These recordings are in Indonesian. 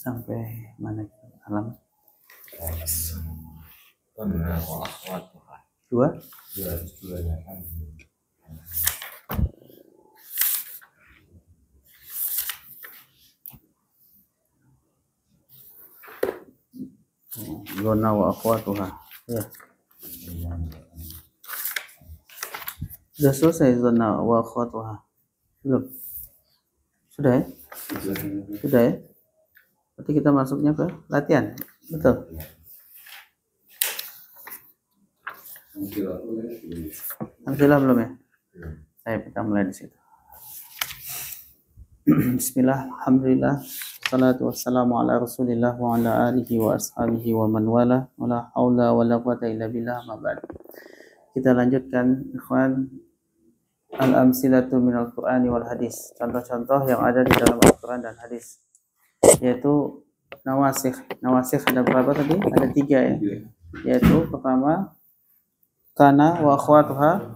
Sampai mana alam? Dua? Zona wa akhwatuha. Ya. Sudah selesai zona wa akhwatuha. Belum? Sudah ya? Sudah ya? Berarti kita masuknya ke latihan. Betul. Amsilah belum ya? Saya kita mulai di situ. Bismillah, alhamdulillah, salatu wassalamu ala rasulillah wa ala alihi wa ashabihi wa man wala, wa la hawla wa la quwata illa billah, ma ba'd. Kita lanjutkan, ikhwan, al-amsilatu minal qur'ani wal hadis. Contoh-contoh yang ada di dalam Al-Quran dan hadis, yaitu nawasikh. Nawasikh ada berapa tadi? Ada 3 ya. Yaitu pertama kana wa akhwatuha,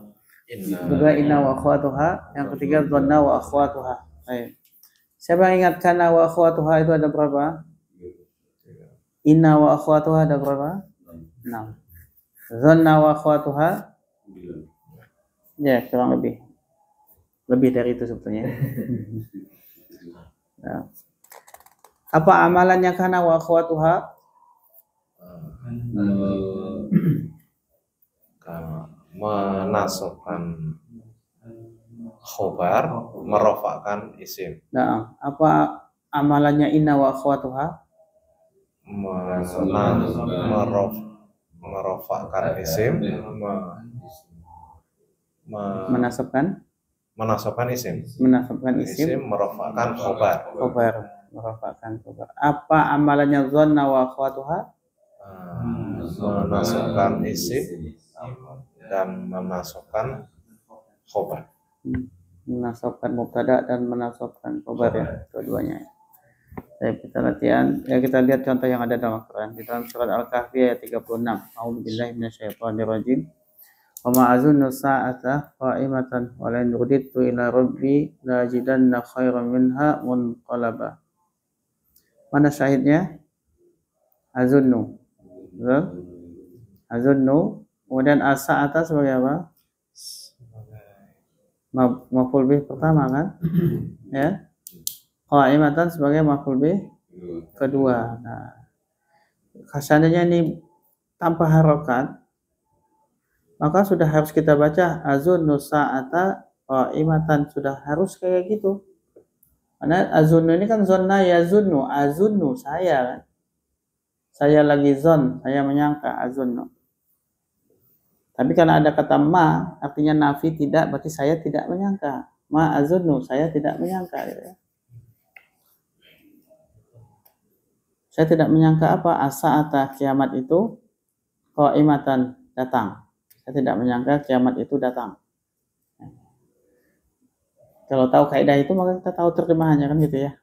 juga inna wa akhwatuha, yang ketiga dhanna wa akhwatuha. Baik. Siapa yang ingat kana wa akhwatuha itu ada berapa? Inna wa akhwatuha ada berapa? 6. Dhanna wa akhwatuha ya kurang lebih dari itu sebetulnya. Nah. Apa amalannya kana wa akhwatuha? Menasabkan khobar, merofakkan isim. Nah, apa amalannya inna wa akhwatuha? Merofakkan isim, menasabkan isim. Menasabkan isim, merofakkan khobar. Merofakkan khobar. Apa amalannya dhanna wa akhwatuha? Menasabkan isim dan menasabkan khobar. Menasabkan mubtada dan menasabkan khobar ya, dua-duanya. Kita latihan, ya kita lihat contoh yang ada dalam Al-Quran. Di dalam surat Al-Kahfi ayat 36. A'udzubillahi minasyaitonirrajim. Wa ma azunnu sa'ata qa'imatan wa la in rudidtu ila rabbi la ajidanna khairan minha munqalaba. Mana syahidnya? Azunnu. Azunnu. Kemudian as-sa'ata sebagai apa? Maf'ul bih pertama kan? Ya. Qa'imatan sebagai maf'ul bih kedua. Nah, seandainya ini tanpa harokat, maka sudah harus kita baca azunnu sa'ata qa'imatan, sudah harus kayak gitu. Karena azunnu ini kan zonna yazunnu, azunnu saya kan. Saya lagi zon, saya menyangka azunnu. Tapi karena ada kata ma, artinya nafi tidak, berarti saya tidak menyangka. Ma azunnu, saya tidak menyangka gitu ya. Saya tidak menyangka apa? As-sa'ata, kiamat itu qa'imatan, datang. Saya tidak menyangka kiamat itu datang. Kalau tahu kaidah itu maka kita tahu terjemahannya kan gitu ya.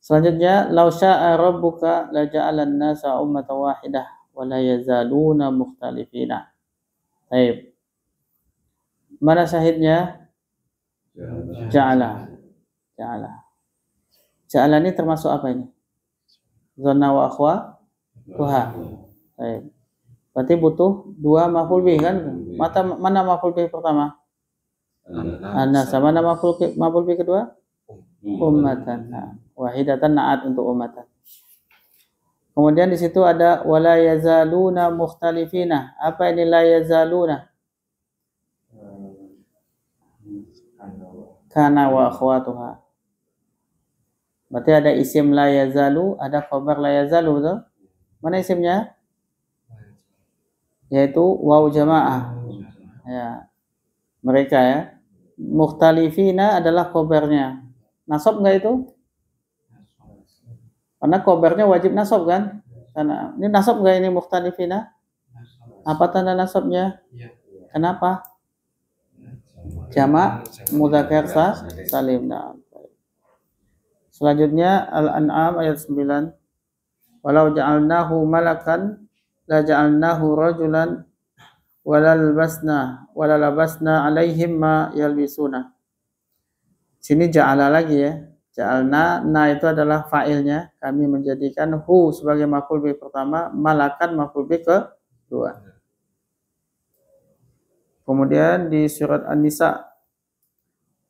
Selanjutnya, law syaa rabbuka la ja'alan nasa ummatan wahidah wa la yazaluna mukhtalifina. Baik. Mana syahidnya? Ja'ala. Ja'ala ini termasuk apa ini? Dhanna wa akhwatuha. Baik. Berarti butuh 2 maf'ul bih kan? Mana maf'ul bih pertama? Anasa. Mana maf'ul bih kedua? Ummatan. Wahidatan na'at untuk ummatan. Kemudian di situ ada wala yazaluna mukhtalifina. Apa ini la yazaluna? Kana wa akhwatuha. Berarti ada isim la yazalu, ada khabar la yazalu, betul? Mana isimnya? Yaitu waw jamaah. Ya. Mereka ya. Mukhtalifina adalah khabarnya. Nasab enggak itu? Karena khabarnya wajib nasab kan? Karena ini nasab enggak ini mukhtalifina? Apa tanda nasabnya? Kenapa? Jamak mudzakkar salim. Nah. Selanjutnya Al-An'am ayat 9. Walau ja'alnahu malakan la ja'alnahu rajulan walalabasna alaihim ma yalbisuna. Sini ja'ala lagi ya. Ja'alna, na itu adalah fa'ilnya. Kami menjadikan hu sebagai maf'ul bih pertama, malakan maf'ul bih kedua. Kemudian di surat An-Nisa,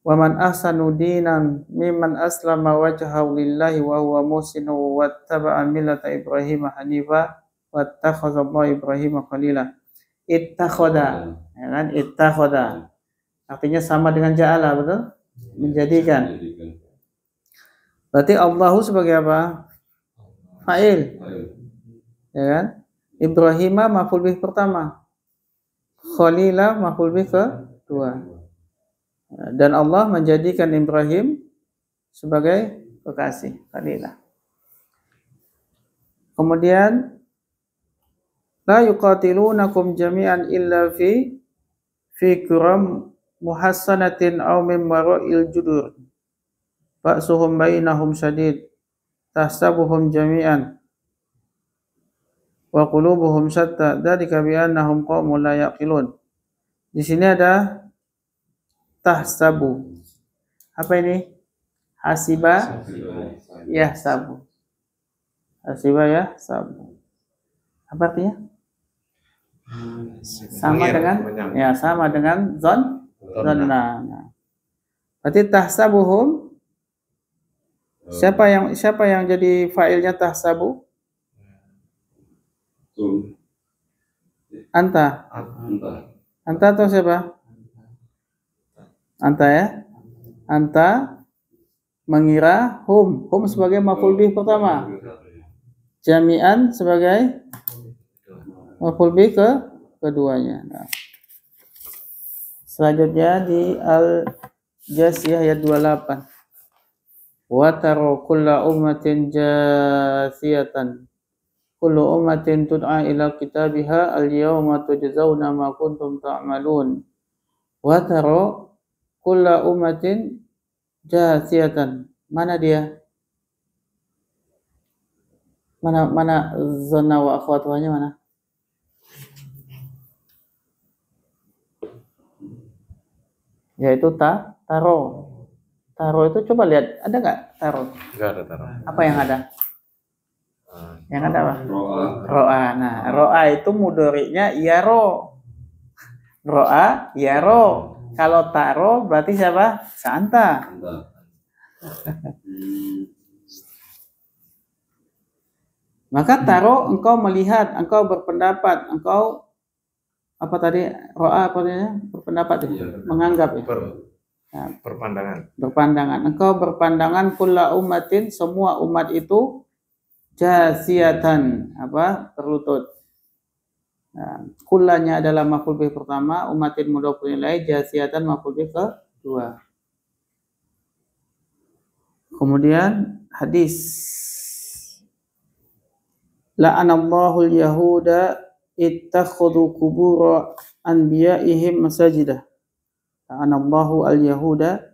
wa man ahsanu dinan mimman aslama wajhahu lillahi wa huwa muhsinun wattaba'a millata Ibrahim hanifa wattakhadallahu Ibrahim khalila. Ittakhoda, ya kan? Ittakhoda. Artinya sama dengan ja'ala, betul? Menjadikan. Berarti Allahu sebagai apa? Fa'il. Ya kan? Ibrahimah maf'ul bih pertama. Khalila maf'ul bih kedua. Dan Allah menjadikan Ibrahim sebagai kekasih, Khalila. Kemudian la yuqatilunakum jami'an illa fi kuram muhassanatin aw min wara'il judur. Ba'suhum bainahum syadid. Tahsabuhum jami'an wa qulubuhum syatta. Dzalika bi annahum qaumun la yaqilun. Di sini ada tahsabu. Apa ini? Hasiba yahsabu. Hasiba yahsabu. Apa artinya? Sama dengan ya, sama dengan zanna. Berarti tahsabuhum, siapa yang jadi fa'ilnya tahsabu? Anta. Anta atau siapa? Anta ya. Anta mengira hum sebagai maf'ul bih pertama. Jami'an sebagai maf'ul bih keduanya. Nah. Selanjutnya di Al-Jasiyah ayat 28. Wa taro kulla ummatin jasiyatan. Kullu ummatin tud'a ila kitabiha al-yawma tujzauna ma kuntum ta'malun. Wa taro kulla ummatin jasiyatan. Mana dia? Mana zona wa akhwatuhanya mana? Yaitu taro. Taro itu coba lihat, ada nggak taro? Nggak ada taro. Apa yang ada? Yang ada apa? Ro'a. Nah, ro'a itu mudhari'nya yaro. Ro'a yaro. Kalau taro berarti siapa? Sa'anta. Maka taro engkau melihat, engkau berpendapat, engkau apa tadi? Ro'a apa namanya? Berpendapat ya? Menganggap ya. Nah, berpandangan. Engkau berpandangan kulla ummatin, semua umat itu jasiyatan, apa? Berlutut. Nah, kullanya adalah maf'ul bih pertama, ummatin mudhofun ilaih, jasiyatan maf'ul bih kedua. Kemudian hadis la'anallahu al-yahuda ittakhadhu qubur anbiya'ihim masajidah. La'anallahu al-yahuda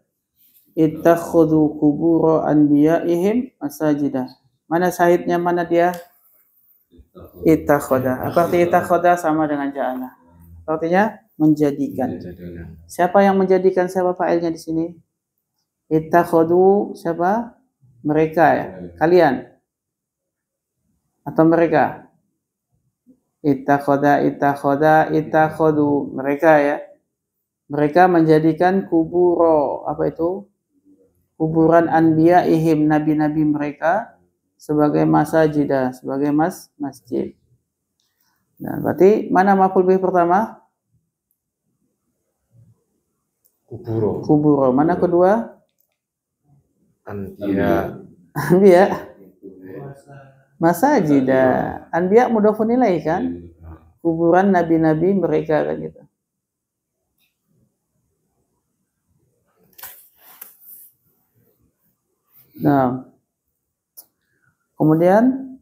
ittakhadhu qubur anbiya'ihim masajidah. Mana syahidnya, mana dia? Ittakhadha. Apa arti ittakhadha? Sama dengan ja'ala. Artinya menjadikan. Siapa yang menjadikan? Siapa fa'ilnya di sini? Ittakhadhu siapa? Mereka ya. Kalian atau mereka? Ittakhadhu mereka ya. Mereka menjadikan kuburo, apa itu? Kuburan anbiya'ihim, nabi-nabi mereka sebagai masajidah, sebagai masjid. Nah, berarti mana maf'ul bih pertama? Kuburo. Mana kedua? Anbiya. Masajidah. Anbiya mudhofun ilaih kan? Kuburan nabi-nabi mereka kan gitu. Nah, kemudian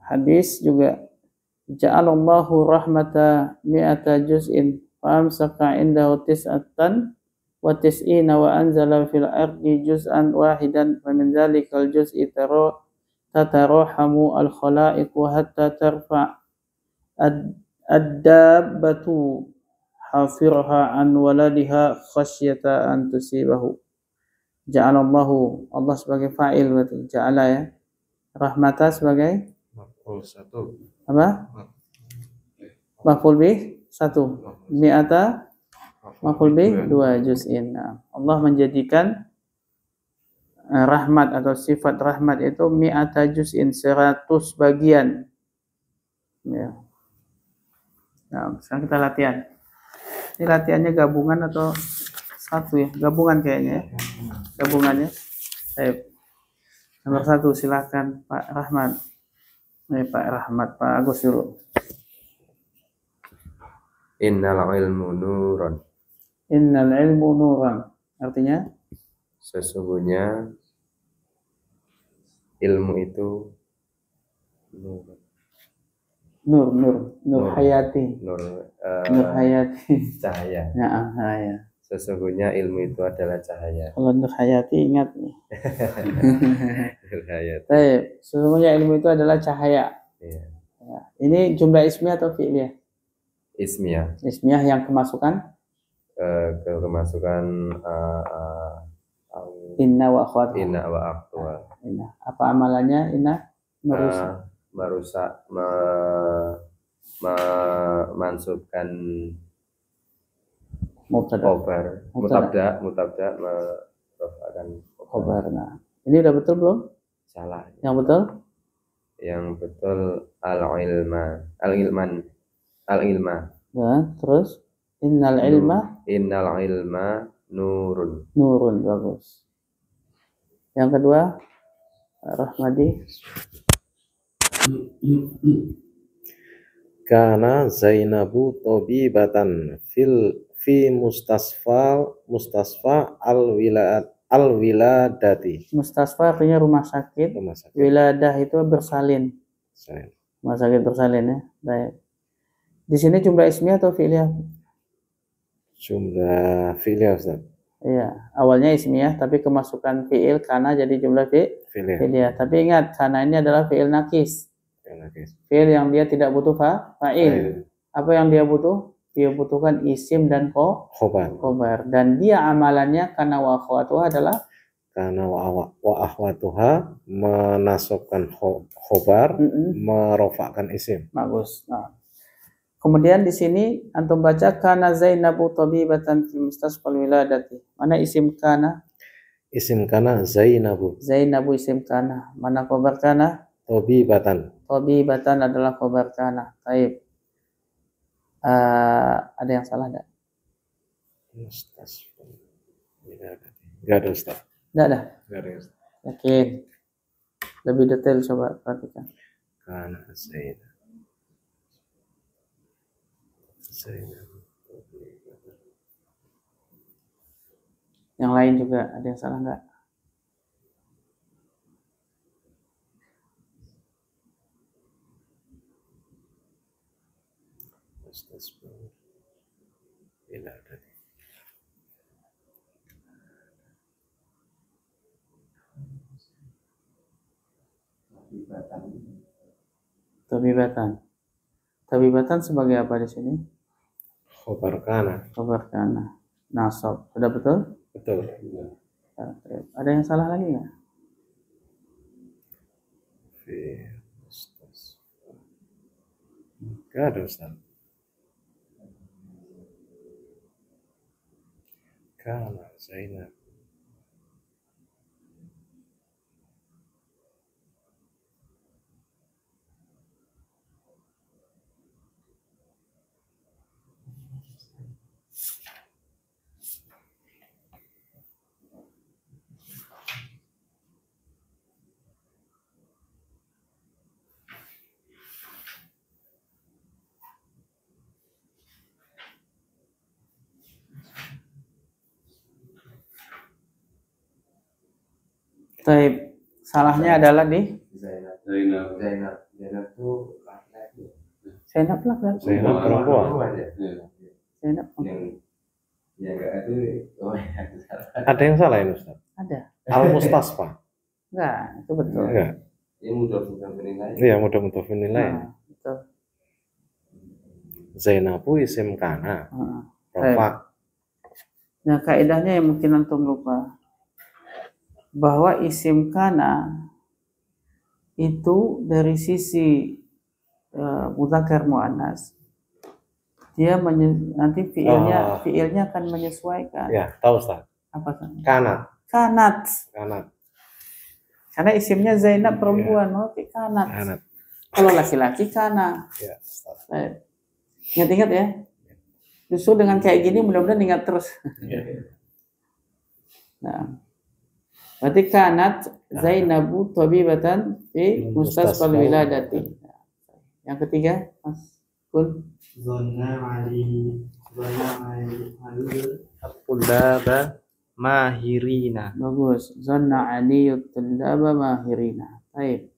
hadis juga ja'alallahu rahmata mi'ata juz'in fa amsaka indahu tis'atan wa tis'ina wa anzala fil ardi juz'an wahidan wa min dzalikal juz'i tatarahamu al khalaiq wa hatta tarfa ad-dabbatu hafirha an waladiha khasyata an tusibahu. Ja'alallahu, Allah sebagai fa'il berarti ja'ala ya. Rahmata sebagai Maf'ul 1. apa? Maf'ul bih 1. Mi'ata maf'ul bih 2 juz'in. Nah, Allah menjadikan rahmat atau sifat rahmat itu mi'ata juz'in 100 bagian. Ya. Nah, sekarang kita latihan. Ini latihannya gabungan atau satu ya? Gabungan kayaknya ya. Gabungannya. Baik. Nomor 1 silakan Pak Rahmat. Pak Rahmat, Pak Agus dulu. Innal ilmu nurun. Innal ilmu nuran. Artinya Sesungguhnya ilmu itu nur. Nur hayati. Nur, Nur hayati. cahaya. Ya. Sesungguhnya ilmu itu adalah cahaya. Kalau nur hayati ingat nih. Nur hayati. Baik, sesungguhnya ilmu itu adalah cahaya. Iya. Ya. Ini jumlah ismiyah atau fi'liyah? Ismiyah. Ismiyah yang kemasukan Kemasukan inna wa akhwatuha. inna wa akhwa. Inna. Apa amalannya inna? Merusak. Merusak, mansubkan Mubtada. mutabda merofakkan Khobar. Nah, ini udah betul belum? salah. Yang betul? Yang betul al-ilma. Nah, terus innal ilma nurun. nurun. Bagus. Yang kedua, Rahmadi. Kana Zainabu tabibatan fi mustasfa al-wiladati. Mustasfa artinya rumah sakit. Rumah sakit. Wiladah itu bersalin. Rumah sakit bersalin ya. Baik. Di sini jumlah ismiyah atau fi'liyah? Jumlah fi'liyah Ustaz. Iya, awalnya ismiyah tapi kemasukan fi'il kana jadi jumlah fi'liyah. Tapi ingat, kana ini adalah fi'il nakis. Fi'il yang dia tidak butuh fa'il. Apa yang dia butuh? Dia butuhkan isim dan khobar. Dan dia amalannya kana wa akhwatuha adalah kana wa akhwatuha menasabkan khobar, merofakkan isim. Bagus. Nah. Kemudian di sini antum baca kana Zainabu tabibatan fil mustasfal wiladati. Mana isim kana? Isim kana Zainabu. Zainabu isim kana. Mana khobar kana? Tabibatan. Tabibatan adalah khobar kana. Baik. Ada yang salah enggak? Mustasfal wiladati. Enggak ada Ustaz. Enggak ada. Enggak ada Ustaz. Yakin. Lebih detail coba perhatikan. Kana Zainabu. Yang lain juga ada yang salah enggak? Tabibatan sebagai apa di sini? Khobar kana. Nasab. Sudah betul? Betul. Ada yang salah lagi nggak? Nggak ada Ustaz. Kana Zainab. Taib. Salahnya adalah di Zainab tuh laki-laki. Zainab laki-laki. Zainab perempuan. Zainab. Yang enggak itu Ada yang salah ini Ustaz? Ada. Al-Mustasfa. Enggak, itu betul. Enggak. ini mudah menilai. Iya, mudah menilai. Betul. Zainabu isim kana. Heeh. Rofak. Nah, kaidahnya yang mungkin antum lupa. bahwa isim kana itu dari sisi mudzakkar muannas dia nanti fiilnya akan menyesuaikan. Ya, tahu Ustaz. Apa kan? Kanat. Kanat. Kanat. Karena isimnya Zainab perempuan, oke kanat. Kanat. Kalau laki-laki kana. Ya, Ustaz. Ingat-ingat ya. Justru dengan kayak gini mudah-mudahan ingat terus. Nah, berarti kanat Zainabu tabibatan fi mustasfal wiladati. Yang ketiga, Mas Kun. Zonna Ali At-tullaba mahirina. Bagus. Zanna aliyut tullaba mahirina. Baik.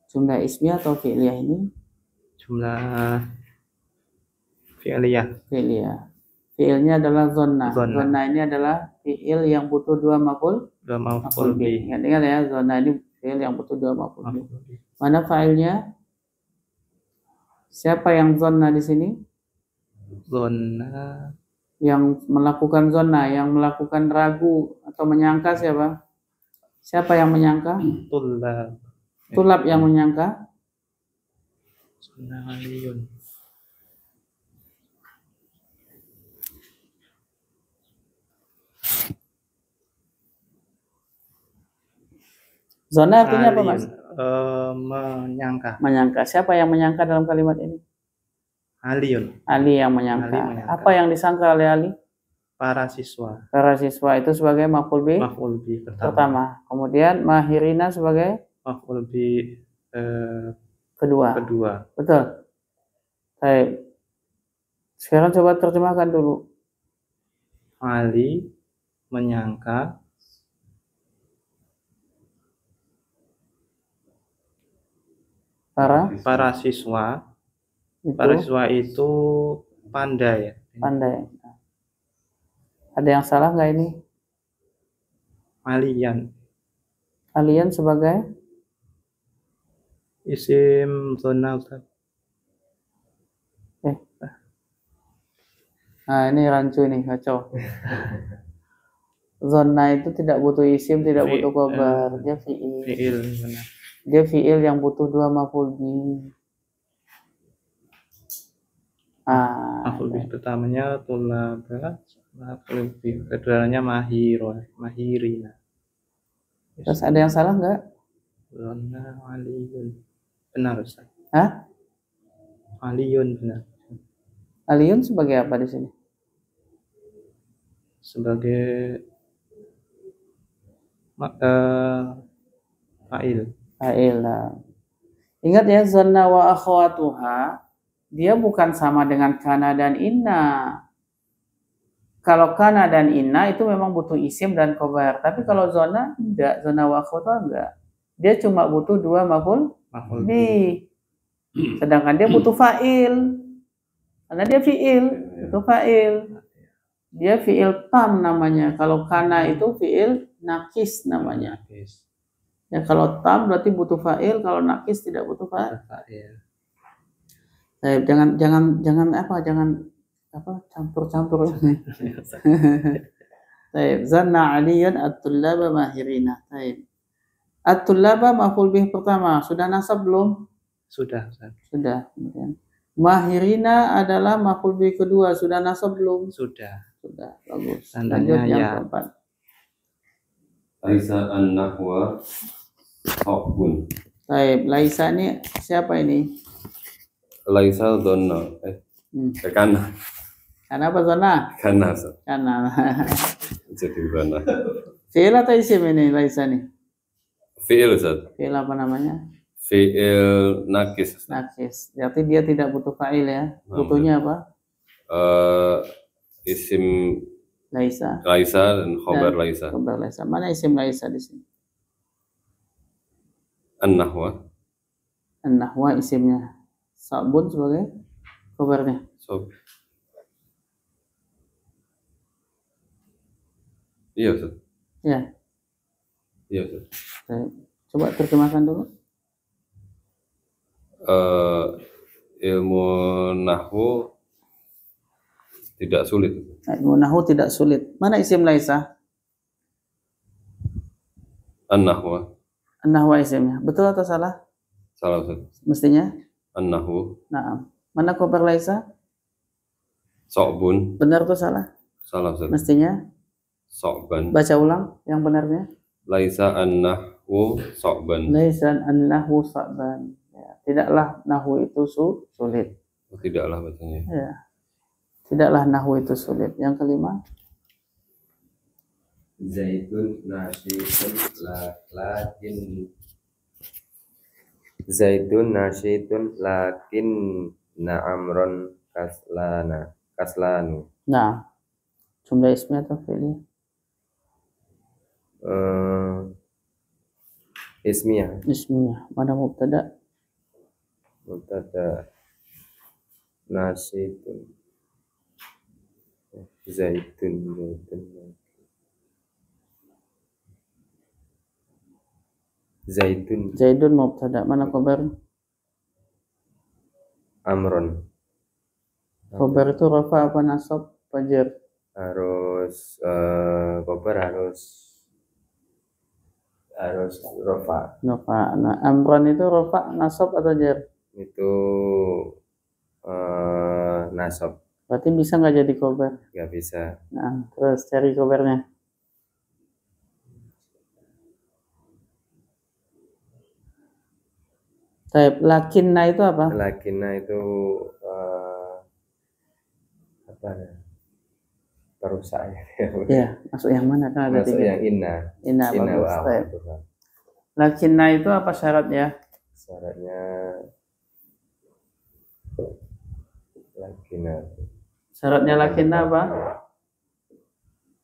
Jumlah ismiyah atau fi'liyah ini? Jumlah fi'liyah. Fi'liyah. Fi'ilnya adalah zonna. Zonna. Zonna ini adalah fi'il yang butuh dua maf'ul Dua maf'ul maf'ul bih. bih. Ingat ya, zonna ini fi'il yang butuh dua maf'ul bih. Maf'ul bih. Mana fa'ilnya? Siapa yang zonna di sini? Zonna Yang melakukan zonna, yang melakukan ragu atau menyangka siapa? Siapa yang menyangka? tullab. Tulab yang menyangka. Zonna aliyun. Zonna artinya apa, Mas? Menyangka. Menyangka. Siapa yang menyangka dalam kalimat ini? Aliyun. Ali yang menyangka. Ali menyangka. Apa yang disangka oleh Ali? Para siswa. Para siswa itu sebagai maf'ul bih Maf'ul bih pertama. Kemudian mahirina sebagai Maf'ul bih kedua. kedua. Betul. Baik. Sekarang coba terjemahkan dulu. Ali menyangka para siswa. Para Itu siswa itu pandai. pandai. Ada yang salah nggak ini? Aliyan. Kalian sebagai Isim zona Ustaz. Nah, ini rancu nih, kacau. Zona itu tidak butuh isim, tidak butuh khabar. Dia fi'il. Fi'il benar. Dia fi'il yang butuh dua maf'ul bih. Maf'ul bih pertamanya tulaba, maf'ul bih keduanya mahirina. Terus ada yang salah nggak? Zona aliyun. Benar Ustaz. Hah? Aliyun benar. Aliyun sebagai apa di sini? Sebagai fa'il. Fa'il. Ingat ya, zanna wa akhwatuha, dia bukan sama dengan kana dan inna. Kalau kana dan inna itu memang butuh isim dan khobar. Tapi kalau zona enggak, zona wa akhwatuha enggak. Dia cuma butuh dua maf'ul bih. Sedangkan dia butuh fa'il. Karena dia fi'il, butuh fa'il. Dia fi'il tam namanya. Kalau kana itu fi'il nakis namanya. Ya kalau tam berarti butuh fa'il, kalau nakis tidak butuh fa'il. Jangan campur-campur. Taib. Zanna aliyun at-tullaba mahirina. Taib. At-tullaba maf'ul bih pertama. Sudah nasab belum? Sudah Ustaz. Sudah. Mahirina adalah maf'ul bih kedua. Sudah nasab belum? Sudah. Sudah. Bagus. Tandanya Lanjut yang ya. keempat. Laisa an-nahwa haqun. Taib. Laisa ini siapa ini? Laisa dhanna. Kana. Karena apa zona? Kana. Ustaz. Karena. Jadi dhanna. Fi'il atau isim ini Laisa nih? Fi'il Ustaz. Fi'il apa namanya? Fi'il nakis. Ustaz. Nakis. Berarti dia tidak butuh fa'il ya. Butuhnya apa? Isim Laisa. Laisa dan khobar Laisa. Khabar Laisa. Mana isim Laisa di sini? An-nahwa. An-nahwa isimnya. Sabun sebagai khabarnya. So. Iya Ustaz. Ya. Iya Ustaz. Coba terjemahkan dulu. Ilmu nahwu tidak sulit. Ilmu nahwu tidak sulit. Mana isim Laisa? An-nahwa. An-nahwa isimnya. Betul atau salah? Salah Ustaz. Mestinya? An-nahwu. Nah. Mana khobar laisa? So'bun. Benar atau salah? Salah Ustaz. Mestinya? So'ban. Baca ulang yang benarnya. Laisa an-nahwu so'ban. Laisa an-nahwu sa'ban. Ya. Tidaklah nahwu itu sulit. Tidaklah bacanya. Ya. Tidaklah nahwu itu sulit. Yang kelima. Zaidun nasyidun lakin Zaidun nasyidun lakin na'amron kaslanu. Nah. Jumlah ismi atau fi'li? Ismiyah. Isminya. Mana mubtada? Mubtada nasyidun Zaidun Zaidun Zaidun mubtada. Mana khobar? amron. Khobar itu rafa apa nasab? Fajar. Harus kobar harus rofa. Rafa. Nah, amron itu rafa nasab atau jar? Itu nasab. Berarti bisa nggak jadi khobar? Nggak bisa. Nah, terus cari khobarnya. Taib, lakinna itu apa? Lakinna itu apa ya? Perusak ya. Ya, masuk yang mana kan ada Masuk tiga. yang inna. Inna Inna bagus. wa Taib. awal. Lakinna itu apa syaratnya? Syaratnya lakinna. Syaratnya lakinna apa?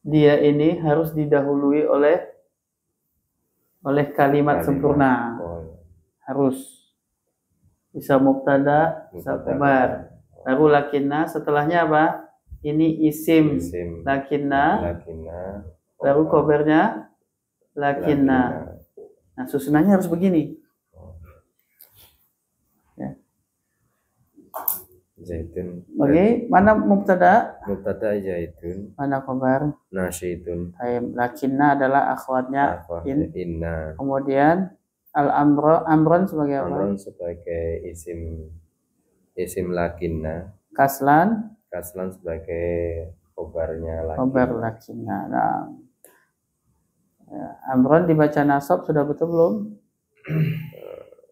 Dia ini harus didahului oleh kalimat sempurna. Harus bisa mubtada, bisa khobar. Baru lakinna, setelahnya apa? Ini isim. Lakinna, baru khobarnya lakinna. Nah, susunannya harus begini. Ya. Zaitun. Oke, mana mubtada? Mubtada zaitun. Mana khobar? Nasyidun. Lakinna adalah akhwatnya Inna. Kemudian amron sebagai apa? Amron sebagai isim lakinna. Kaslan Sebagai khobarnya lakinna. khobar lakinna. Nah, ya, amron dibaca nasab sudah betul belum?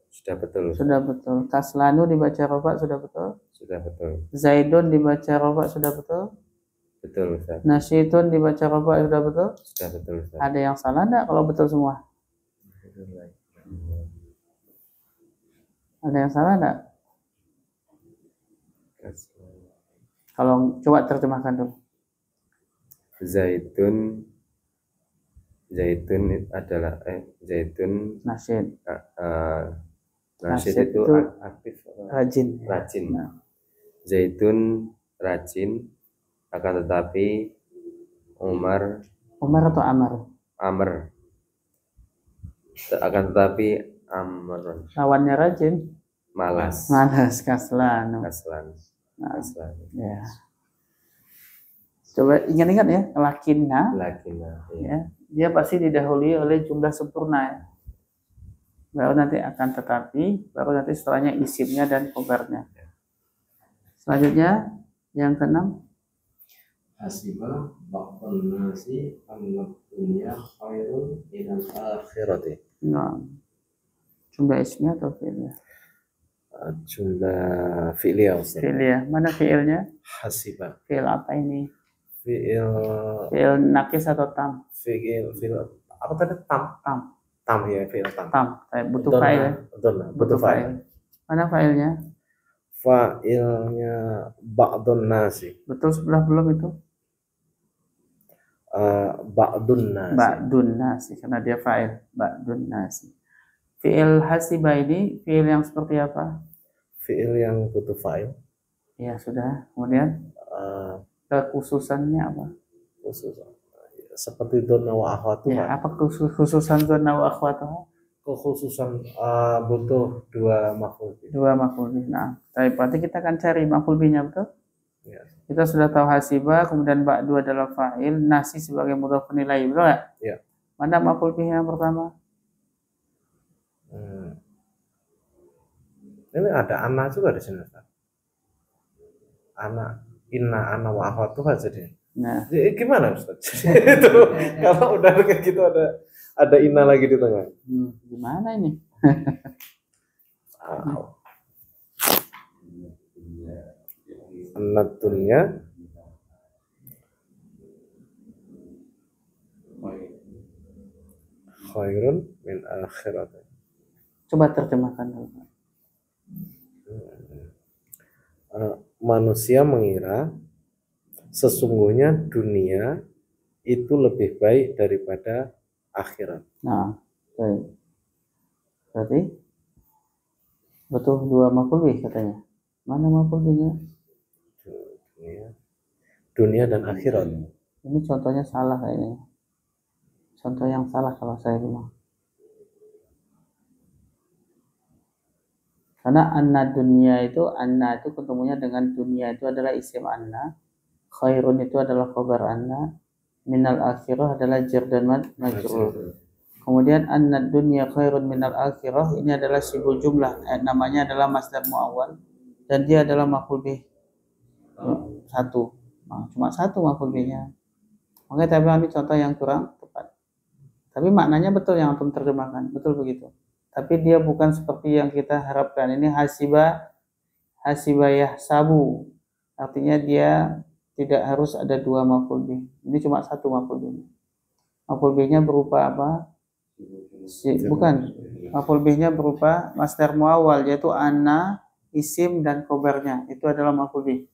Sudah betul. Sudah betul. Kaslanu dibaca rofa sudah betul. Sudah betul. Zaidun dibaca rofa sudah betul. Betul Ustaz. Nasyidun dibaca rofa sudah betul. Sudah betul Ustaz. Ada yang salah enggak kalau betul semua? Ada yang salah enggak? Kalau coba terjemahkan dulu. Zaitun adalah zaitun Nasyid. nasyid Nasyid itu itu aktif Rajin. rajin. Nah. Zaitun rajin, akan tetapi Umar Umar atau Amar? Amr, akan tetapi Amr Lawannya rajin. malas. Malas, kaslan. Kaslan. Nah, Kaslan. ya. Coba ingat-ingat ya, lakinna Lakinna. ya, dia pasti didahului oleh jumlah sempurna ya. Baru nanti akan tetapi, baru nanti setelahnya isimnya dan khobarnya. Selanjutnya yang keenam, Hasiba ba'dun nasi anna dunya khairun ilal akhirati. nah, jumlah isimnya atau fi'ilnya? Jumlah fi'li ya Ustaz. Fi'il ya, mana fi'ilnya? Hasiba. Fi'il apa ini? Fi'il Fi'il nakis atau tam? fi'il apa tadi tam ya fi'il tam. Tam, kayak butuh fa'il ya? Butuh fa'il. Mana fa'ilnya? Fa'ilnya ba'dun nasi. Betul sebelah belum itu? Ba'dun nasi. Ba'dun nasi, karena dia fa'il. Ba'dun nasi. Fi'il hasiba ini fi'il yang seperti apa? Fi'il yang butuh fa'il. Ya sudah. Kemudian kekhususannya apa? Khusus seperti donna wa akhwatuha. Ya, apa kekhususan zona wa akhwatuha? Kekhususan butuh dua maf'ul bih. Dua maf'ul bih. Nah, berarti kita akan cari maf'ul bihnya, betul? Ya. Kita sudah tahu hasiba, kemudian ba'du adalah fa'il, nasi sebagai mudhafun ilaih, betul enggak? Ya. Mana maf'ul bih yang pertama? Ini ada ana juga di sini, Ustaz. Ana, inna ana wa akhwatuha jadi. Nah, Jadi, gimana Ustaz? Itu kalau udah kayak gitu ada inna lagi di tengah. gimana ini? Anad dunya khairun min akhirat. Coba terjemahkan dulu. Manusia mengira sesungguhnya dunia itu lebih baik daripada akhirat. Nah, baik. Berarti betul dua maf'ul bih katanya. Mana maf'ul bihnya? Dunia dan akhirat. Ini contohnya salah kayaknya. Contoh yang salah kalau saya bilang. Karena anna dunia itu, anna itu ketemunya dengan dunia itu adalah isim anna, khairun itu adalah khabar anna, minal akhirah adalah jar dan majrur. Kemudian anna dunya khairun minal akhirah ini adalah sibul jumlah, namanya adalah masdar muawwal dan dia adalah maf'ul bih satu. Nah, cuma satu maf'ul bihnya. Makanya tapi ini contoh yang kurang tepat. Tapi maknanya betul yang antum terjemahkan, betul begitu. Tapi dia bukan seperti yang kita harapkan. Ini hasibayah sabu. Artinya dia tidak harus ada dua maf'ul bih. Ini cuma satu maf'ul bih. Maf'ul bihnya berupa apa? Bukan. Maf'ul bihnya berupa masdar muawwal yaitu anna, isim dan khobarnya. Itu adalah maf'ul bih.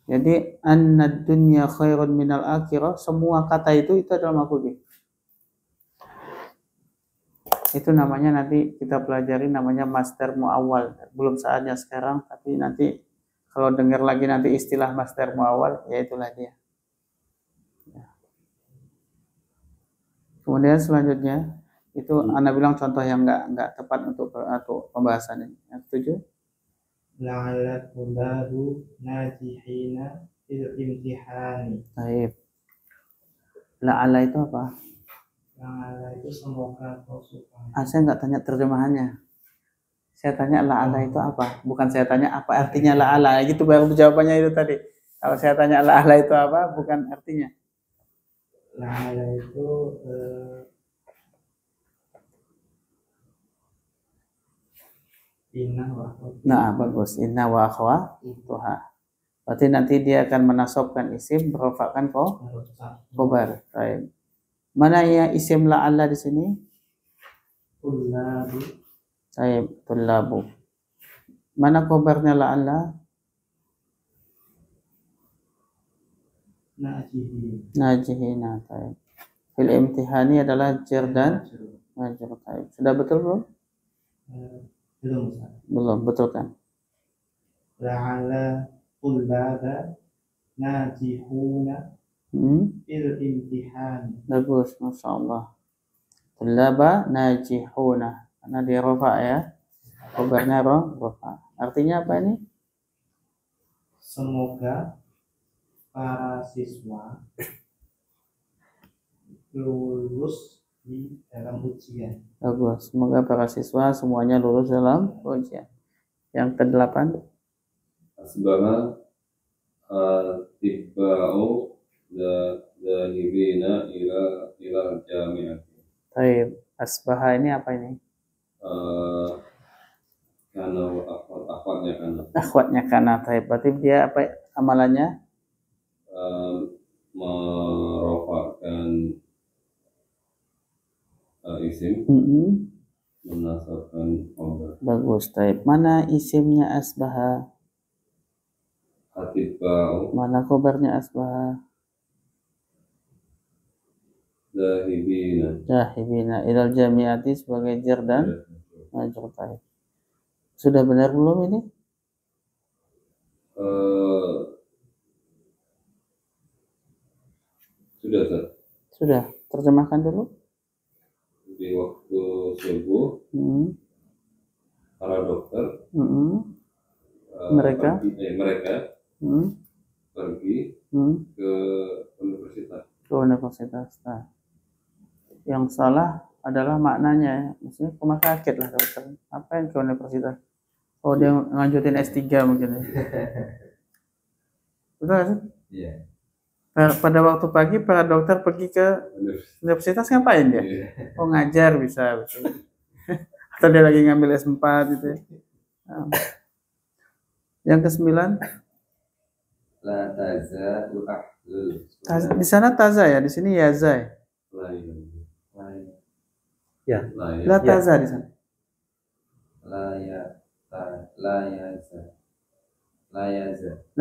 Jadi anna dunya khairun minal akhirah, semua kata itu adalah maf'ul bih. Itu namanya nanti kita pelajari namanya masdar muawwal. Belum saatnya sekarang, tapi nanti kalau dengar lagi nanti istilah masdar muawwal, ya itulah dia. Kemudian selanjutnya itu Anda bilang contoh yang enggak tepat untuk pembahasan ini. Yang ketujuh, la'alla tullabu najihina fil imtihani. baik. La'alla itu apa? La'alla itu semoga kau suka. Saya nggak tanya terjemahannya. Saya tanya la'alla itu apa? Bukan saya tanya apa artinya la'alla. Gitu baru jawabannya itu tadi. Kalau saya tanya la'alla itu apa? Bukan artinya. La'alla itu inna wa akhwatuha. Nah, bagus. Inna wa akhwatuha. Berarti nanti dia akan menasobkan isim, merofakkan khobar. Baik. Mana ya isim la'alla di sini? Tullabu. Saya tullabu. Mana khobarnya la'alla? Najihina. Baik. Fil imtihani adalah jar dan majrur. Sudah betul belum? Belum. Belum, betul kan? La'alla tullaba najihuna fil imtihan. Bagus, Masya Allah. Tullaba najihuna. Karena dia rofa ya. Khobarnya rofa. Artinya apa ini? Semoga para siswa lulus di dalam ujian. Bagus. Semoga para siswa semuanya lulus dalam ujian. Yang ke-8. Asbaha tibba'u Zahibina ila jami'ati. Baik, asbaha ini apa ini? Karena akhwatnya karena Akhwatnya kana. Baik, berarti dia apa amalannya? merofakkan isim, menasabkan khobar. Bagus, baik. Mana isimnya asbaha? Atiba'u Mana khobarnya asbaha? Zahibina ilal jami'ati sebagai jar dan majrur. Sudah benar belum ini? Sudah, Ustaz. Sudah. Terjemahkan dulu. Di waktu subuh para dokter mereka pergi ke universitas. Ke universitas. Nah, yang salah adalah maknanya. Maksudnya rumah sakit lah dokter. Apa yang ke universitas? Oh dia lanjutin S3 mungkin. Betul nggak sih? Iya. Pada waktu pagi para dokter pergi ke universitas ngapain dia? Iya. Oh ngajar bisa. Atau dia lagi ngambil S4 gitu ya. Nah. Yang ke-9 La tazalu ahlul di sana taza ya, di sini yaza ya. Ya. La taza di sana. La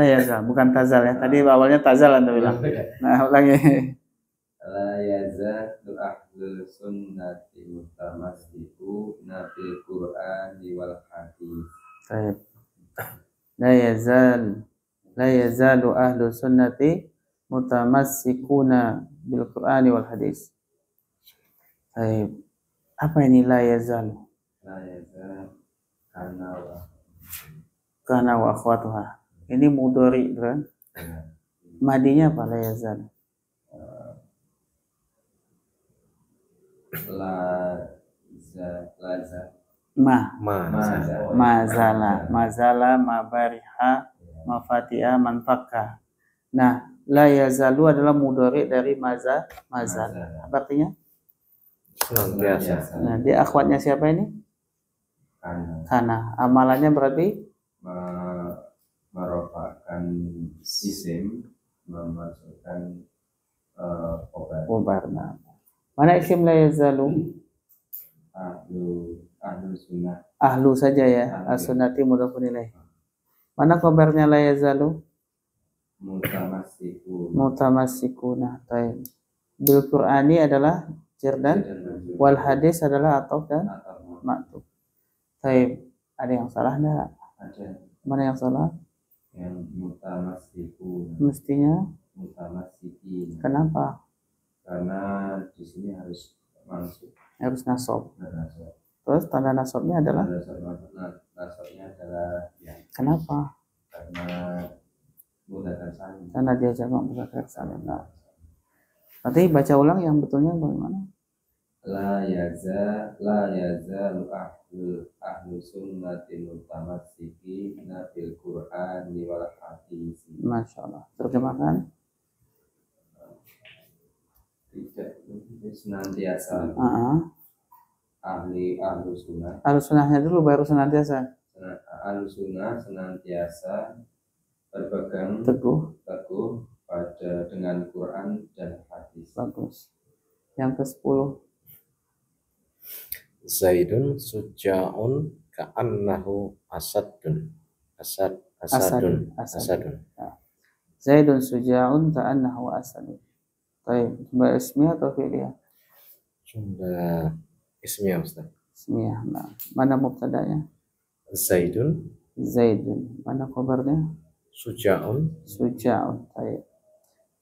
yaza, bukan tazal ya. Tadi awalnya tazal Anda bilang. Nah, ulangi. La yazalu ahlul sunnati mutamassiku nabil Qur'ani wal hadis. Baik. La yazalu ahlu sunnati mutamassikuna bil Qur'ani wal hadis. Baik. Apa ini la yazalu? La yazal Kana wa akhwatuha. Ini mudhari kan? Madinya apa la yazalu? Mazala, mabariha, mafatiha, manfaka. Nah, la yazalu adalah mudhari dari mazal. Apa artinya? Senantiasa. Nah, dia akhwatnya siapa ini? Kana. Amalannya berarti merofakan isim, memasukkan khobar. Nah. Mana isim la yazalu? ahlu sunnah. Ahlu saja ya. As-sunnati mudhafun ilaih. Mana khobarnya la yazalu? Mutamassikuna. Baik. Bil Qur'ani adalah jar dan wal hadis adalah ataf dan maktub. Baik. Ada yang salah enggak? Ada. Mana yang salah? Yang mutamassikun. Mestinya Mutamassikin. kenapa? Karena di sini harus masuk. Harus nasab. Nasab. Terus tanda nasabnya adalah Nasabnya adalah ya. kenapa? Karena mudzakkar salim. Karena dia jamak mudzakkar salim. Nah. Nanti baca ulang yang betulnya bagaimana? La yazalu ahlu sunnati mutamassikin bil Qur'ani wal hadis. Masya Allah. Terjemahkan. Tidak senantiasa ahlu sunnah. Ahlu sunnahnya dulu baru senantiasa. Ahlu sunnah senantiasa berpegang Teguh. pada dengan Quran dan hadis. Bagus. Yang ke-10. Zaidun suja'un ka'annahu asadun. Asadun. Nah. Zaidun suja'un ka'annahu asadun. Baik, jumlah ismiyah atau fi'liyah? Jumlah ismiyah Ustaz. Ismiyah. Nah, mana mubtada'nya? Zaidun. Mana khabarnya? Suja'un. Baik.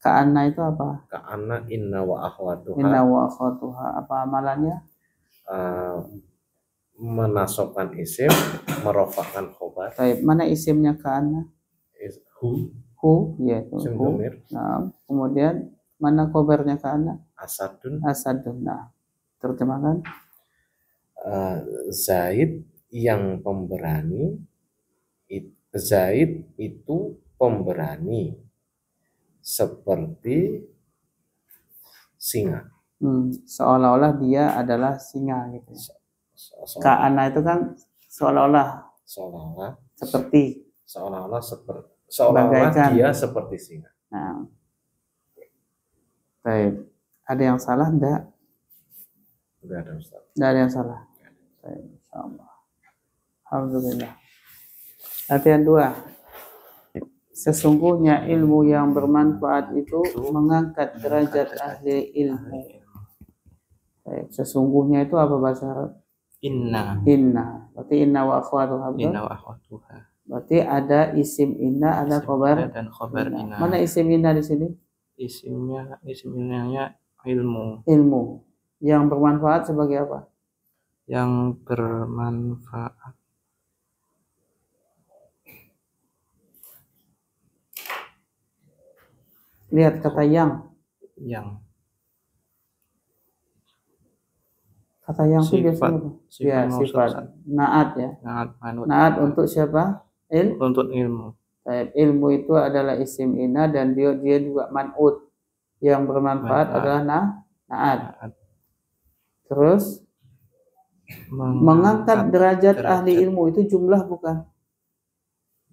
Ka'anna itu apa? Ka'anna inna wa akhwatuha. Inna wa akhwatuha. Apa amalannya? Menasobkan isim, merofakkan khobar. Baik, mana isimnya ka'anna? Hu, yaitu hu. Nah, kemudian mana khobarnya ka'anna? Asadun. Nah, terjemahkan. Zaid yang pemberani. Zaid itu pemberani seperti singa. Seolah-olah dia adalah singa gitu. Ka'ana itu kan seolah-olah seperti seolah-olah dia seperti singa. Nah. Baik. Ada yang salah enggak? Enggak ada Ustaz. Enggak ada yang salah. Baik, insyaallah. Alhamdulillah. Latihan 2. Sesungguhnya ilmu yang bermanfaat itu mengangkat derajat ahli ilmu. Baik, sesungguhnya itu apa bahasa Arab? Inna. Berarti inna wa akhwatuha. Berarti ada isim inna, ada khabar dan khabar inna. Mana isim inna di sini? Isim innanya ilmu. Yang bermanfaat sebagai apa? Yang bermanfaat. Lihat kata yang. Kata yang itu biasanya apa? Ya, sifat. Naat ya. Naat untuk siapa? Untuk ilmu. Ilmu itu adalah isim inna dan dia juga man'ut. Yang bermanfaat adalah naat. Terus mengangkat derajat ahli ilmu itu jumlah bukan?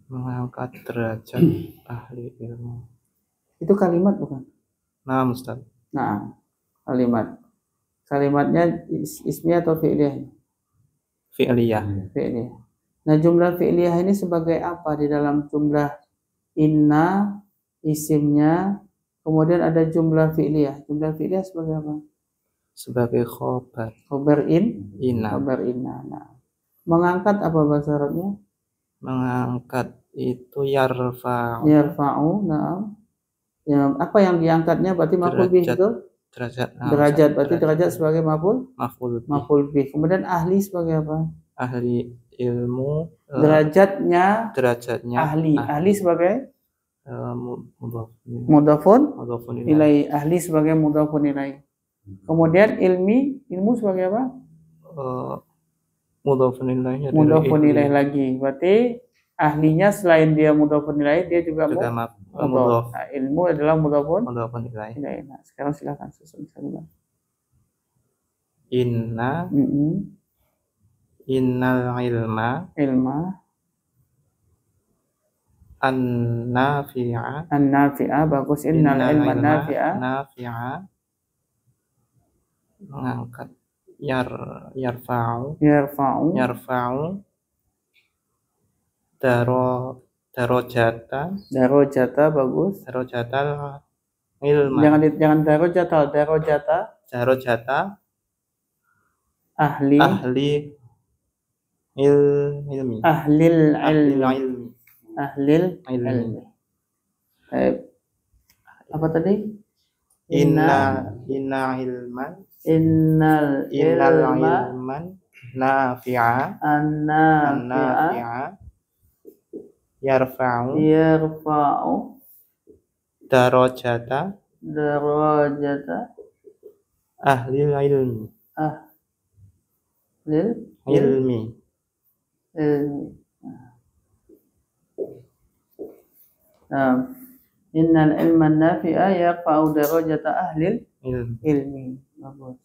Mengangkat derajat ahli ilmu. Itu kalimat bukan? Nah, Ustaz. Nah, kalimat. Kalimatnya ismiyah atau fi'liyah? Fi'liyah. Fi'liyah. Nah, jumlah fi'liyah ini sebagai apa di dalam jumlah inna, isimnya, kemudian ada jumlah fi'liyah. Jumlah fi'liyah sebagai apa? Sebagai khobar. Khobar Inna. Khobar inna. Nah, mengangkat apa bahasa Arabnya? Mengangkat itu yarfa'u. Yarfa'u, nah. Ya, apa yang diangkatnya berarti maf'ul bih itu? Derajat. Berarti derajat sebagai maf'ul bih. Kemudian ahli sebagai apa? Ahli ilmu. Derajatnya ahli. Ahli sebagai mudhafun ilai. Ahli sebagai mudhafun ilai. Kemudian ilmu sebagai apa? Mudhafun ilaihi. Mudhafun ilaihi lagi. Berarti ahlinya selain dia mudhafun ilaihi dia juga mudhaf. Nah, ilmu adalah mudhafun ilaihi. Nah, sekarang silakan susun saja. Innal ilma an-nafi'a bagus. Innal ilma nafi'a mengangkat yarfa'u darajata bagus. Darajatal ilma. Jangan darajata ahli ilmi. Apa tadi? Innal ilman nafi'a yarfa'u darajata ahli ilmi. Innal ilman nafi'a yarfa'u darajata ahli ilmi. Bagus.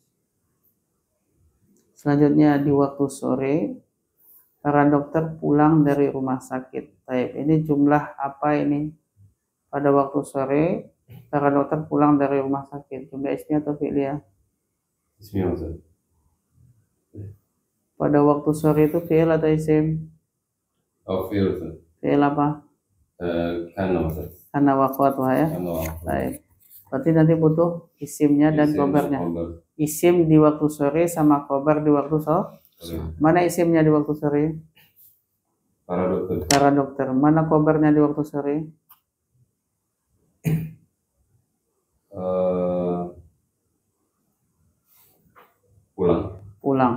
Selanjutnya di waktu sore para dokter pulang dari rumah sakit. Ini jumlah apa ini? Pada waktu sore para dokter pulang dari rumah sakit. Jumlah ismiyah atau fi'liyah? Ismiyah. Pada waktu sore itu fi'il atau isim? Fi'il. Fi'il apa? Karena waqtuha ya. Baik. Berarti nanti butuh isimnya dan khobarnya. Isim di waktu sore sama khobar di waktu sore. Mana isimnya di waktu sore? Para dokter. Mana khobarnya di waktu sore? Pulang.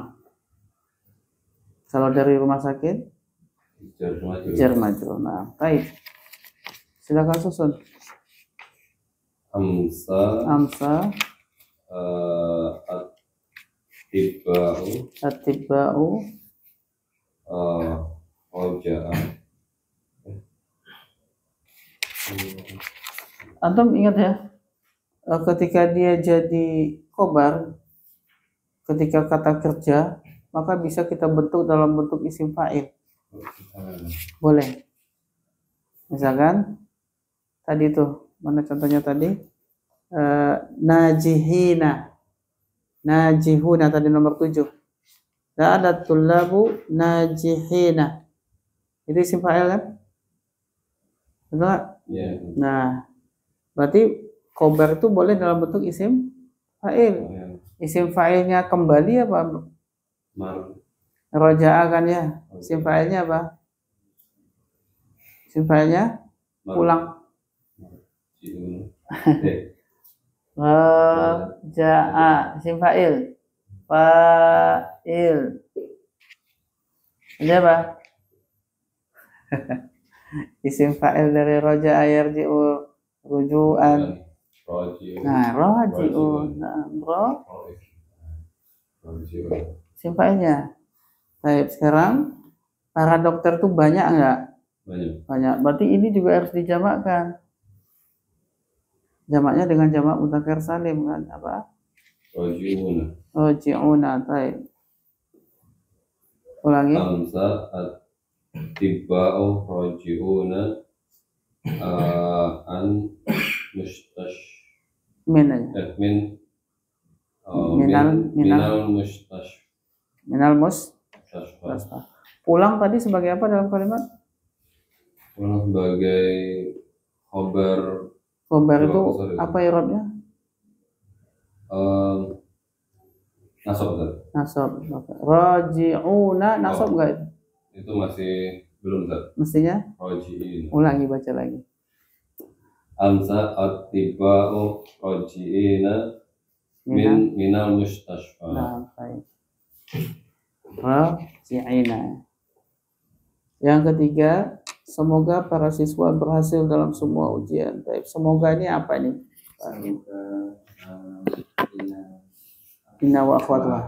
Kalau dari rumah sakit? Jar majrur. Nah, baik. Silakan susun. Amsa At-tibba'u Antum ingat ya, ketika dia jadi khobar, ketika kata kerja, maka bisa kita bentuk dalam bentuk isim fa'il. Boleh. Misalkan tadi tuh, mana contohnya tadi? Najihuna tadi nomor 7. Da'alat tullabu najihina. Itu isim fa'il kan? Betul gak? Yeah. Nah, berarti khobar itu boleh dalam bentuk isim fa'il. Isim fa'ilnya kembali apa? Roja'a kan ya? Isim fa'ilnya apa? Isim fa'ilnya pulang. Roja'a isim fa'il. Fa'il. Ini apa? Isim fa'il dari roja'a yarji'u ruju'an. Nah, roji'un. Isim fa'ilnya. Baik, sekarang para dokter tuh banyak enggak? Banyak. Berarti ini juga harus dijamakkan. Jamaknya dengan jamak mudzakkar salim kan? Apa? Raji'una. Baik. Ulangi. Amsa at-tibba'u raji'una an mustash Min aja. minal mustash Minal mus. mustashfa. Pulang tadi sebagai apa dalam kalimat? Pulang sebagai khobar Khobar itu Sorry. apa i'rabnya? Nasab Ustaz. Nasab. Raji'una nasab enggak itu? Itu masih belum Ustaz. Mestinya Raji'in. ulangi baca lagi. Amsa at-tibba'u raji'ina minal mustashfa. Nah, baik. Raji'ina. Yang ketiga, semoga para siswa berhasil dalam semua ujian. Baik, semoga ini apa nih? Inna wa akhwatuha.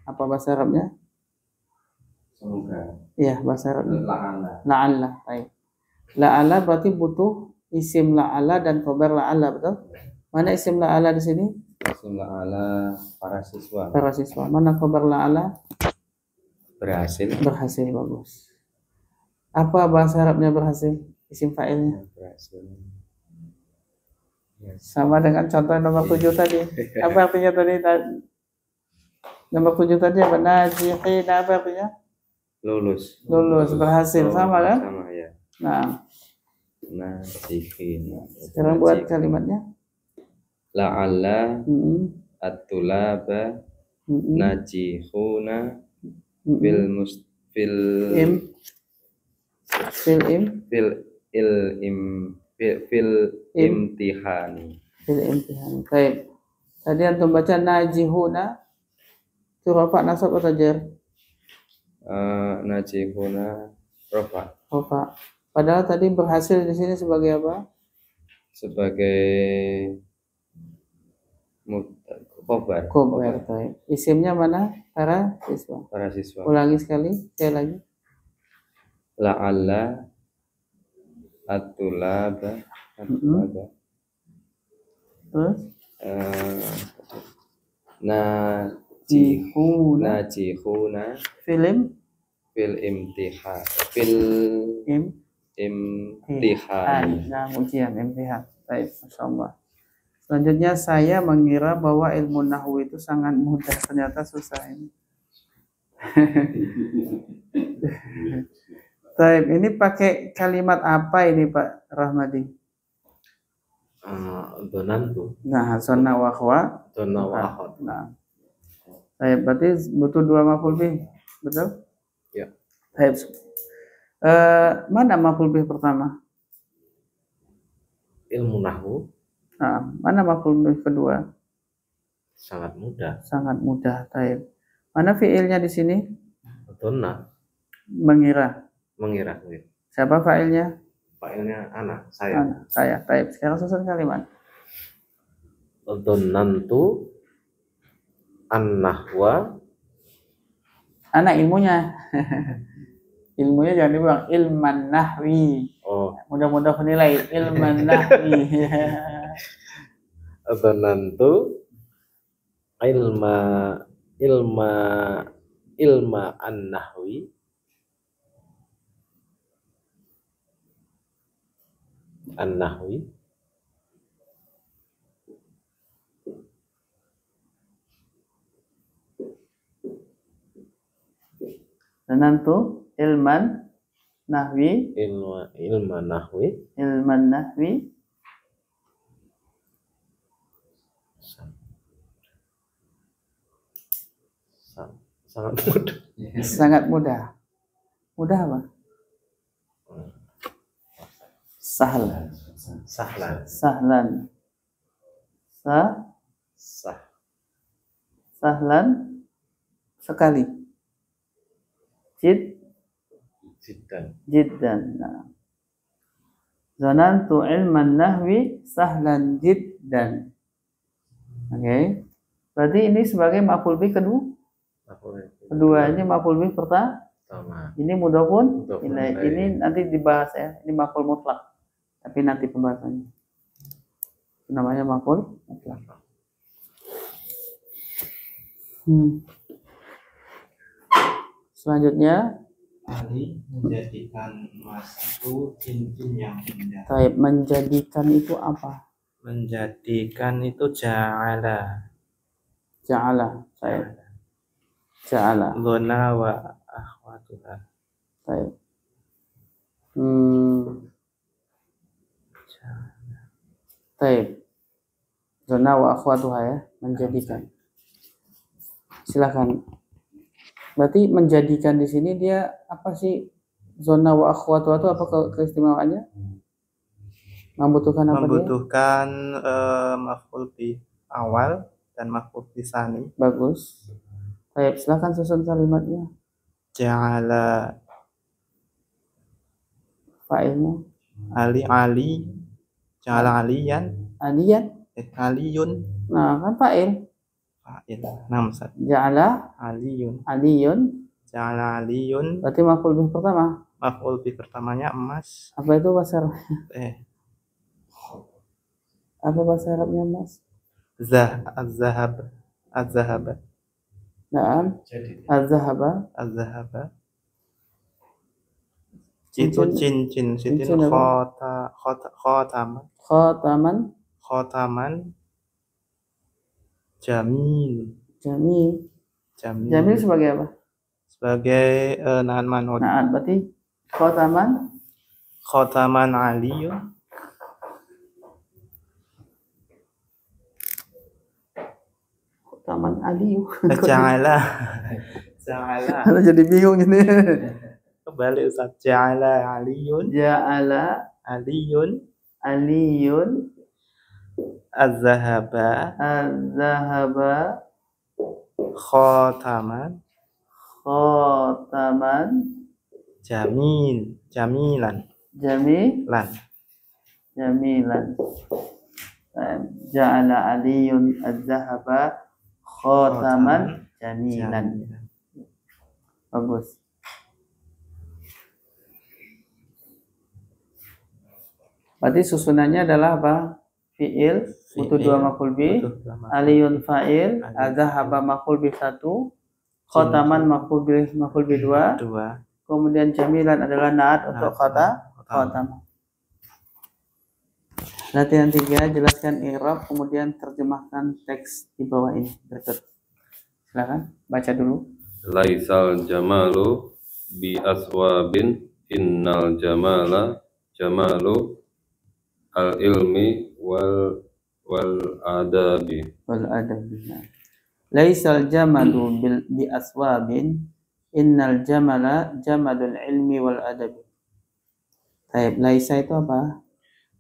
Apa bahasa Arabnya? Semoga. Iya, bahasa Arabnya. La'alla. La'alla. Baik. La'alla berarti butuh isim la'alla dan khabar la'alla, betul? Mana isim la'alla di sini? Isim la'ala para siswa Para siswa. Mana khabar la'alla? berhasil. Berhasil, bagus. Apa bahasa Arabnya berhasil? Isim fa'ilnya. Berhasil. Sama dengan contoh nomor 7 tadi. Apa artinya tadi? Nomor 7 tadi apa? Najihin, apa artinya? Lulus. Lulus, berhasil. Sama kan? Sama ya. Nah, Najihin. sekarang buat kalimatnya. La'alla Mm-mm. at-tulaba Mm-mm. najihuna Mm-mm. fil Im. Fil im. fil imtihani. Fil imtihan. Baik. Tadi antum baca najihuna. Itu rafa nasab atau jar? Najihuna rafa Rafa. Padahal tadi berhasil di sini sebagai apa? sebagai khobar Khobar. Baik. Isimnya mana? Para siswa. para siswa. Ulangi sekali lagi. La'alla at-tulaba Terus jihuna najihuna film fil imtihan fil imtihani. Nah, ujian imtihan. Baik, Masya Allah. Selanjutnya saya mengira bahwa ilmu nahwu itu sangat mudah, ternyata susah ini. Baik, ini pakai kalimat apa ini Pak Rahmadi? Donantu. Nah, sonna wa khwa. Dona wa akhwat. Nah. Baik, berarti butuh 2 maf'ul bih. Betul? Ya. Baik. Mana maf'ul bih pertama? Ilmu nahwu Nah, mana maf'ul bih kedua? sangat mudah. Sangat mudah. Baik. Mana fiilnya di sini? Dona Mengira. mengira. Siapa fa'ilnya? Failnya anak saya. Saya. Baik. Sekarang susun kalimat. Donantu an-nahwa. Anak ilmunya. Ilmunya jangan dibilang ilman nahwi. Oh, Mudah-mudah menilai ilman nahwi. donantu ilma an-nahwi Nanantu ilman nahwi. ilma nahwi Ilman nahwi. sangat mudah. Sangat mudah. Mudah apa? Sahlan. Sahlan. Sahlan. Sah. Sahlan sekali. Jiddan. Nah. Zanantu ilman nahwi sahlan jiddan. Oke. Berarti ini sebagai maf'ul bih kedua. Keduanya maf'ul bih pertama. ini mudhofun Mudhofun ilaih. ilaih. Ini nanti dibahas ya. Ini maf'ul mutlak. Tapi nanti pembahasannya. Itu namanya maf'ul mutlak. Selanjutnya, Ali menjadikan emas itu cincin yang indah. Taib, menjadikan itu apa? Menjadikan itu ja'ala. Ja'ala. Taib. Ja'ala. Lona wa akhwatuha. Taib. Taib. Zona wa akhwatuha ya, menjadikan. Silakan. Berarti menjadikan di sini dia apa sih? Zona wa akhwatuha itu apa keistimewaannya? Membutuhkan apa dia? Membutuhkan maf'ul bih awal dan maf'ul bih tsani. Bagus. Baik, silakan susun kalimatnya. Ja'ala Fa'ilnya. Ali. Ja'ala aliyan. Aliyan. Aliyun. Nah, kan fa'il. Fa'il. Nah, Ustaz. Ja'ala Aliyun. aliyun. Ja'ala aliyun. Berarti maf'ul bih pertama. Maf'ul bih pertamanya emas. Apa itu bahasa Arab? Apa bahasa Arabnya, Mas? Az-zahab. Naam. Az-zahaba. Az-zahaba. Itu cincin. Cincin apa? Khotaman. Khataman. Jamil. Jamil sebagai apa? Sebagai nahan manut. Nah, berarti Khotaman aliyun. Taman Aliyu. Ja'ala. Kalau jadi bingung ini. Kembali Ustaz. Ja'ala aliyun. Ja'ala Aliyun. Az-zahaba. Khotaman. Jamilan. Ja'ala aliyun az-zahaba khotaman jamilan. Bagus. Berarti susunannya adalah apa? Fi'il, butuh dua maf'ul bih, aliyun fa'il, az-zahaba maf'ul bih 1, khotaman maf'ul bih 2, kemudian jamilan adalah naat untuk khotam. Latihan 3, jelaskan i'rab, kemudian terjemahkan teks di bawah ini berikut. Silakan baca dulu. Laisal jamalu bi aswabin innal jamala jamalu al ilmi wal adabi. Laisal jamalu bi aswabin innal jamala jamalul ilmi wal adabi. Baik, laisa itu apa?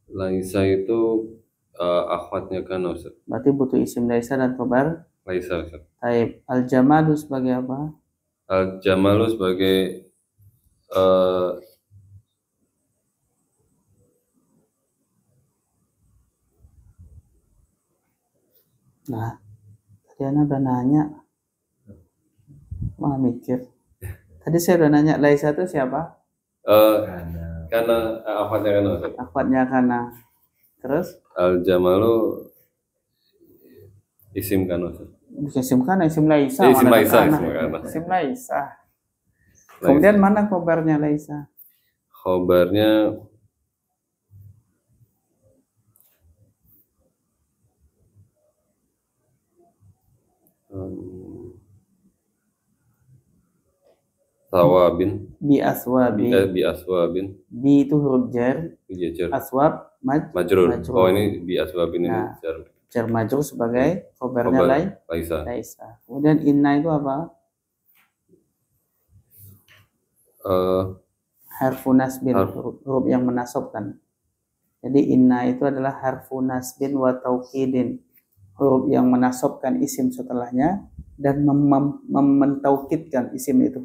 Laisa itu akhwatnya kana, Ustaz. Berarti butuh isim laisa dan khabar Laisa, Ustaz. Taib. Al-jamalu sebagai apa? Al-jamalu sebagai Nah, tadi Ana udah nanya. Wah, mikir. Tadi saya udah nanya laisa itu siapa? karena akhwatnya kana, Ustaz. Akhwatnya kana. Terus? Al-jamalu isim kana, Ustaz. Isim kana, isim laisa. Isim laisa, Isim laisa. Kemudian mana khobarnya laisa? Khobarnya sawabin Bi aswabin. bi aswabin. Bi itu huruf jar. Jar. Aswab Majrur. Oh, ini bi aswabin ini jar. Jar majrur sebagai khobarnya laisa. Kemudian inna itu apa? Harfu nasbin, huruf yang menasabkan. Jadi inna itu adalah harfu nasbin wa taukidin, huruf yang menasabkan isim setelahnya dan mentaukidkan isim itu.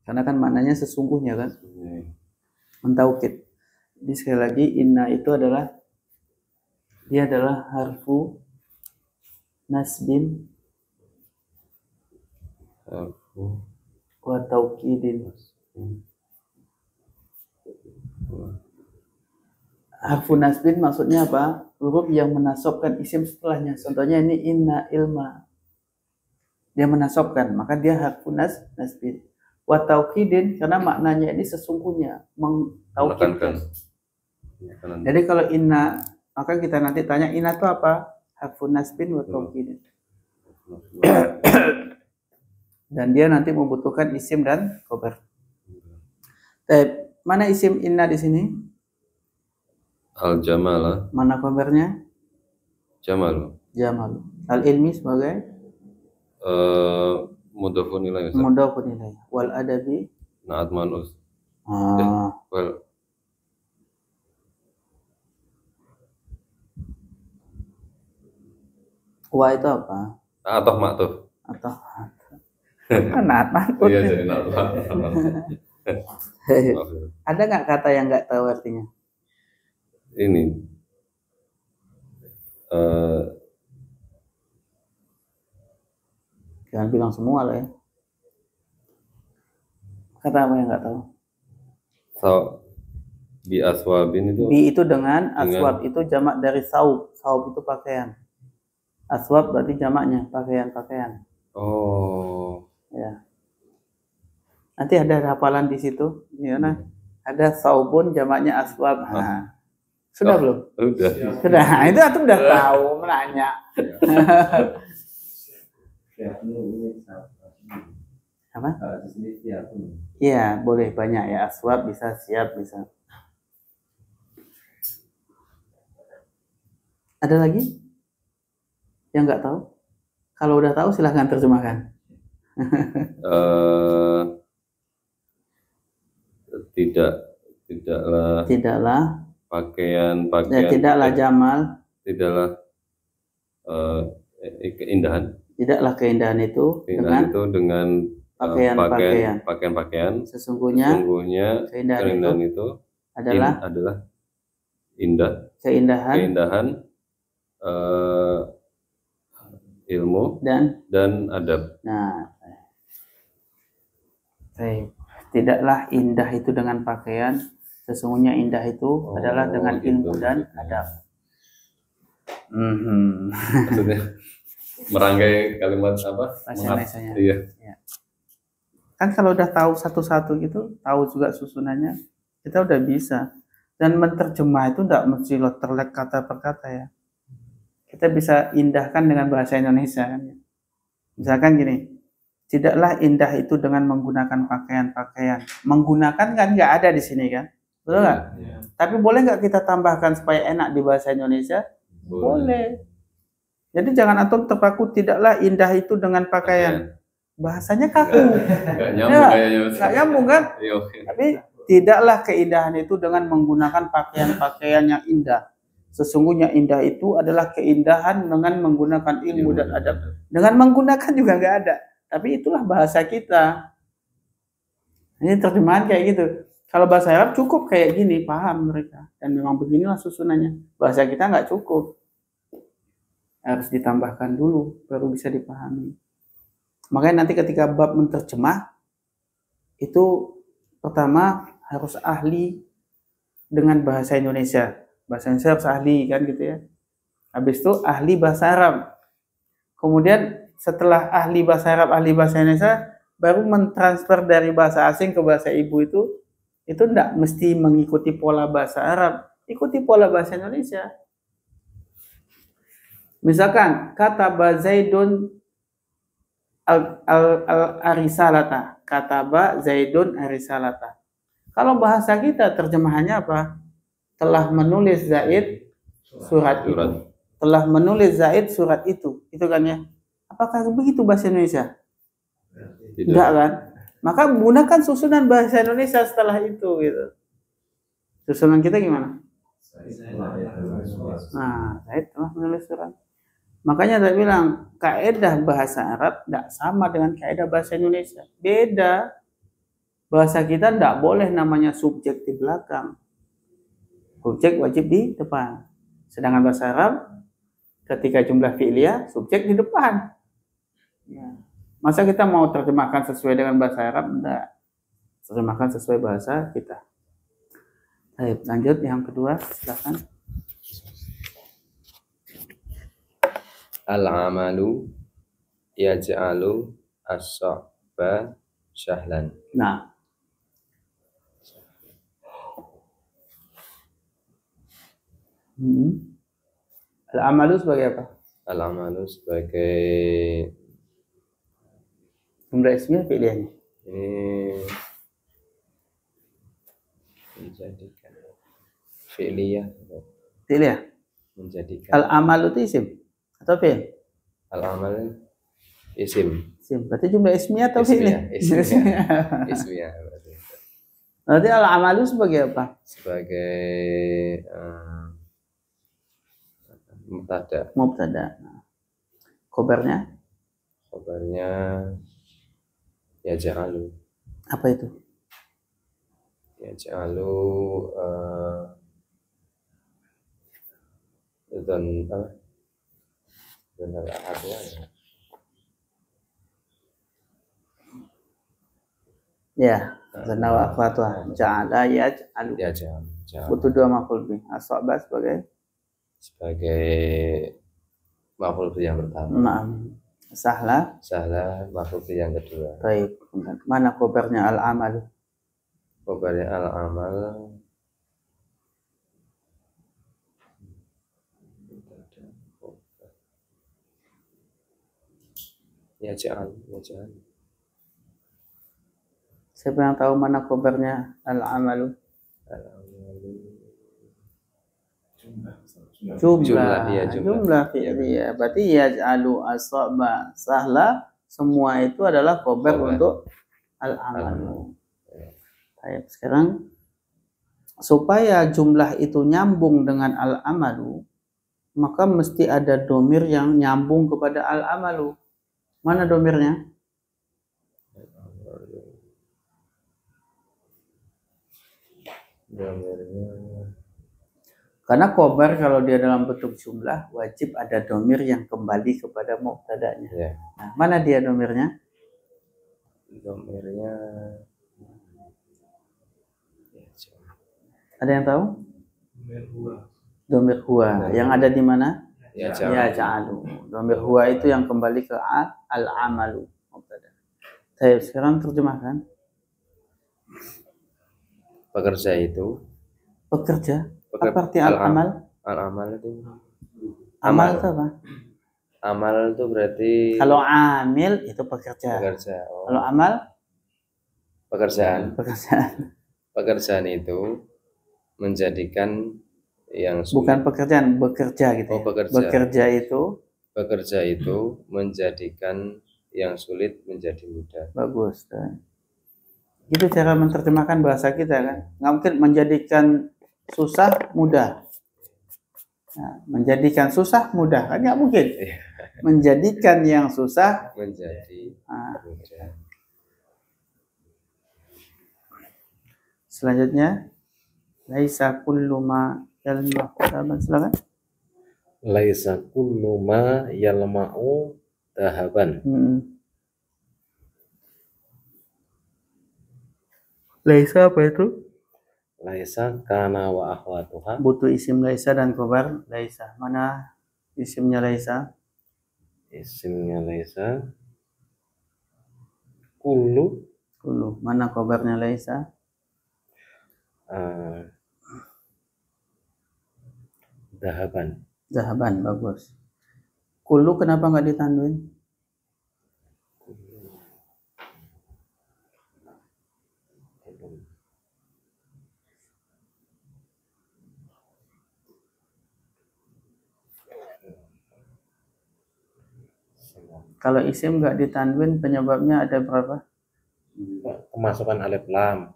Karena kan maknanya sesungguhnya kan, mentaukid. Jadi sekali lagi inna itu adalah dia adalah harfu nasbin Harfu wa taukidin. Harfu nasbin maksudnya apa? Huruf yang menasobkan isim setelahnya. Contohnya ini inna ilma. Dia menasobkan, maka dia harfu nasbin. Wa taukidin karena maknanya ini sesungguhnya, mentaukidkan. Jadi kalau inna, maka kita nanti tanya inna itu apa? Harfu nasbin wa taukidin. Dan dia nanti membutuhkan isim dan khobar. Mana isim inna di sini? Al-Jamala. Mana khobarnya? Jamal. Jamal. Al-ilmi sebagai Mudhafun ilaih. mudhafun ilaih. Wal adabi Na'at man'us. Wal wa itu apa? atau maktuf. Atau kan man'ut. Iya, jadi na'at. Ada nggak kata yang nggak tahu artinya? Ini Jangan bilang semua lah ya. Kata apa yang nggak tahu? Bi aswabin itu Bi itu dengan aswab itu jamak dari saub. Saub itu pakaian. Aswab berarti jamaknya pakaian. oh Ya. Nanti ada hafalan di situ, ya nah. Ada saubun jamaknya aswab. Nah. Sudah belum? udah. Sudah. Nah, itu antum udah tahu menanya. Apa? Di sini siap. Iya, boleh banyak ya. Aswab bisa, siap bisa. Ada lagi yang nggak tahu? Kalau udah tahu silahkan terjemahkan. Tidaklah pakaian tidaklah jamal, tidaklah keindahan keindahan itu dengan pakaian sesungguhnya keindahan itu adalah keindahan ilmu dan adab. Nah, tidaklah indah itu dengan pakaian, sesungguhnya indah itu adalah dengan ilmu dan adab. Maksudnya merangkai kalimat apa? Bahasa Iya. Kan kalau udah tahu satu-satu gitu, tahu juga susunannya, kita udah bisa. Dan menerjemah itu tidak mesti lo terlek kata per kata ya. Kita bisa indahkan dengan bahasa Indonesia kan ya. Misalkan gini, tidaklah indah itu dengan menggunakan pakaian-pakaian. Menggunakan kan nggak ada di sini kan, betul nggak? Ya. Tapi boleh nggak kita tambahkan supaya enak di bahasa Indonesia? Boleh. Jadi jangan antum terpaku tidaklah indah itu dengan pakaian. Bahasanya kaku. Nggak nyambung kayaknya. Nggak nyambung kan? Tapi tidaklah keindahan itu dengan menggunakan pakaian-pakaian yang indah. Sesungguhnya indah itu adalah keindahan dengan menggunakan ilmu dan adab. Dengan menggunakan juga nggak ada. Tapi itulah bahasa kita. Ini terjemahan kayak gitu. Kalau bahasa Arab cukup kayak gini, paham mereka. Dan memang beginilah susunannya. Bahasa kita nggak cukup. Harus ditambahkan dulu, baru bisa dipahami. Makanya nanti ketika bab menerjemah, itu pertama harus ahli dengan bahasa Indonesia. Bahasa Indonesia harus ahli kan gitu ya. Habis itu ahli bahasa Arab. Kemudian setelah ahli bahasa Arab, ahli bahasa Indonesia, baru mentransfer dari bahasa asing ke bahasa ibu itu enggak mesti mengikuti pola bahasa Arab, ikuti pola bahasa Indonesia. Misalkan kata Zaidun al-arisalata, kata Zaidun arisalata. Kalau bahasa kita terjemahannya apa? Telah menulis Zaid surat itu. Telah menulis Zaid surat itu. Itu kan ya. Apakah begitu bahasa Indonesia? Tidak kan? Maka gunakan susunan bahasa Indonesia setelah itu gitu. Susunan kita gimana? Nah, Zaid telah menulis surat. Makanya saya bilang kaidah bahasa Arab tidak sama dengan kaidah bahasa Indonesia. Beda. Bahasa kita tidak boleh namanya subjek di belakang. Subjek wajib di depan. Sedangkan bahasa Arab ketika jumlah fi'liyah subjek di depan. Ya. Masa kita mau terjemahkan sesuai dengan bahasa Arab? Enggak. Terjemahkan sesuai bahasa kita. Baik, lanjut yang kedua, silakan. Al-amalu yaj'alu as-sa'ba sahlan. Nah, al-amalu sebagai apa? Al-amalu sebagai Jumlah ismiyah fi'liyahnya. ini menjadikan fi'liyah, Fi'liyah. menjadikan Al-amalu itu isim atau fi'il? al-amal isim. Isim. Berarti jumlah ismiyah atau fi'liyah? Ismiyah berarti. Berarti al-amalu sebagai apa? Sebagai mubtada. Mubtada. Nah, khobarnya Kabarnya yaj'alu. apa itu? Yaj'alu dan apa? Dan al-ahadnya Ya, zanna wa akhwatuha. Ja'ala yaj'alu. yaj'alu Butuh dua maf'ul bih. As-sa'ba sebagai sebagai maf'ul bih yang pertama. ma'am. Sahla. Salah maf'ul bih yang kedua. Baik. Mana khobarnya al-amalu? Kabarnya al-amal yaj'alu. Siapa yang tahu mana khobarnya al-amalu? Jumlah, Iya, jumlah fi'liyah. Berarti yaj'alu as-sa'ba sahla, semua itu adalah khobar Khobar. untuk al-amalu. Baik, sekarang supaya jumlah itu nyambung dengan al-amalu, maka mesti ada domir yang nyambung kepada al-amalu. Mana domirnya? Karena khobar kalau dia dalam bentuk jumlah wajib ada domir yang kembali kepada mubtada'nya. Ya. Nah, mana dia domirnya? Domirnya Ada yang tahu? Domir huwa. Yang ada di mana? ya Ya ja'alu. Domir huwa itu yang kembali ke al-amalu. Mubtada. Saya sekarang terjemahkan. pekerja itu Pekerja. Apa arti al-amal? Al-amal itu Amal itu apa? amal itu berarti Kalau amil itu pekerja. pekerja. Oh, Kalau amal pekerjaan. pekerjaan. Pekerjaan itu menjadikan yang Bukan pekerjaan, bekerja gitu. Oh, Ya. bekerja. Bekerja itu menjadikan yang sulit menjadi mudah. bagus. Gitu cara menerjemahkan bahasa kita kan. Nggak mungkin menjadikan susah mudah. Nah, menjadikan susah mudah kan nggak mungkin. Menjadikan yang susah Menjadi mudah. Selanjutnya laisa kullu ma yalma'u. Silakan. Laisa kullu ma yalma'u dahaban. Laisa apa itu? Laisa kana wa akhwatuha. Butuh isim laisa dan khobar laisa. Mana isimnya laisa? Isimnya laisa. Kullu. Kullu. Mana khobarnya laisa? Dahaban. Zahaban, bagus. Kullu kenapa nggak ditanwin? Kalau isim nggak ditanwin penyebabnya ada berapa? Kemasukan alif lam.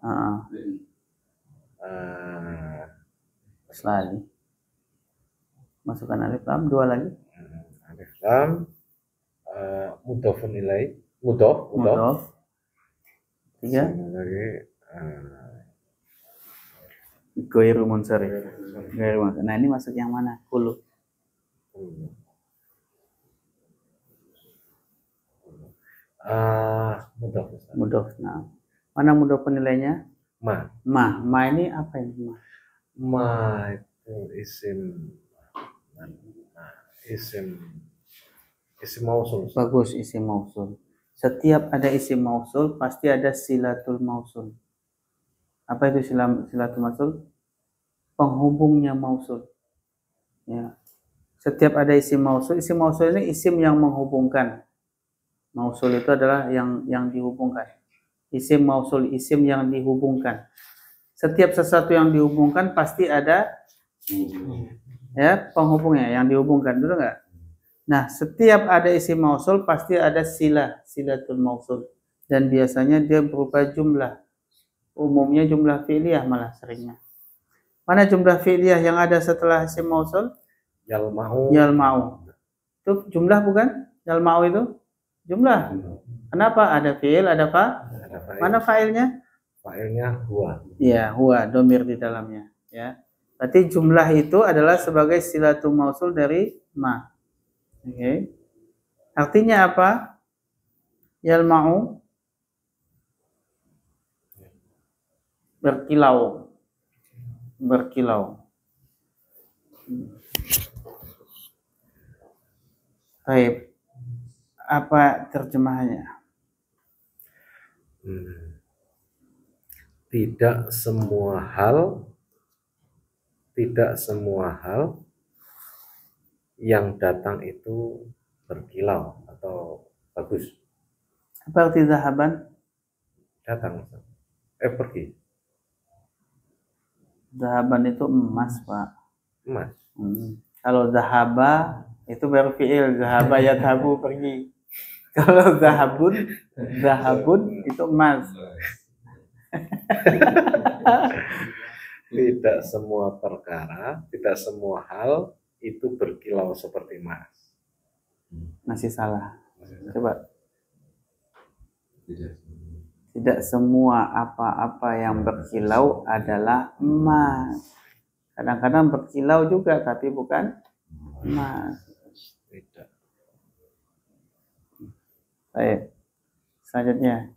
Selalu. Masukkan alif lam, dua lagi. Alif lam. Mudhofun ilaih. Mudhof. Tiga. Lagi. Ghairu munsharif. Nah ini masuk yang mana? Kullu. Mudhof. Ustaz. Mudhof. Nah, mana mudhof nilainya? Ma. Ma ini apa ini? Ma itu isim mausul. Ustaz. Bagus, isim mausul. Setiap ada isim mausul pasti ada silatul mausul. Apa itu silatul mausul? Penghubungnya mausul. Ya. Setiap ada isim mausul ini isim yang menghubungkan. Mausul itu adalah yang dihubungkan. Isim mausul, isim yang dihubungkan. Setiap sesuatu yang dihubungkan pasti ada ya penghubungnya yang dihubungkan, betul nggak? Nah, setiap ada isim mausul pasti ada silatul mausul, dan biasanya dia berupa jumlah. Umumnya jumlah fi'liyah malah seringnya. Mana jumlah fi'liyah yang ada setelah isim mausul? Yalma'u. Itu jumlah bukan? Yalma'u itu jumlah. Kenapa? Ada fi'il, ada fa? Mana fa'ilnya? Fa'ilnya huwa. Ya, huwa, domir di dalamnya. Ya. Berarti jumlah itu adalah sebagai silatul mausul dari ma. Oke. Artinya apa? Yalma'u berkilau. Baik. Apa terjemahannya? Tidak semua hal yang datang itu berkilau atau bagus. Apa arti zahaban? Datang. Pergi. Zahaban itu emas, Pak. Emas. Kalau zahaba itu baru fi'il, zahaba yadhabu, pergi. Kalau zahabun itu emas. Tidak semua perkara, tidak semua hal itu berkilau seperti emas. Masih salah. Coba. Tidak semua apa-apa yang berkilau adalah emas. Kadang-kadang berkilau juga, tapi bukan emas. Tidak. Baik. Selanjutnya.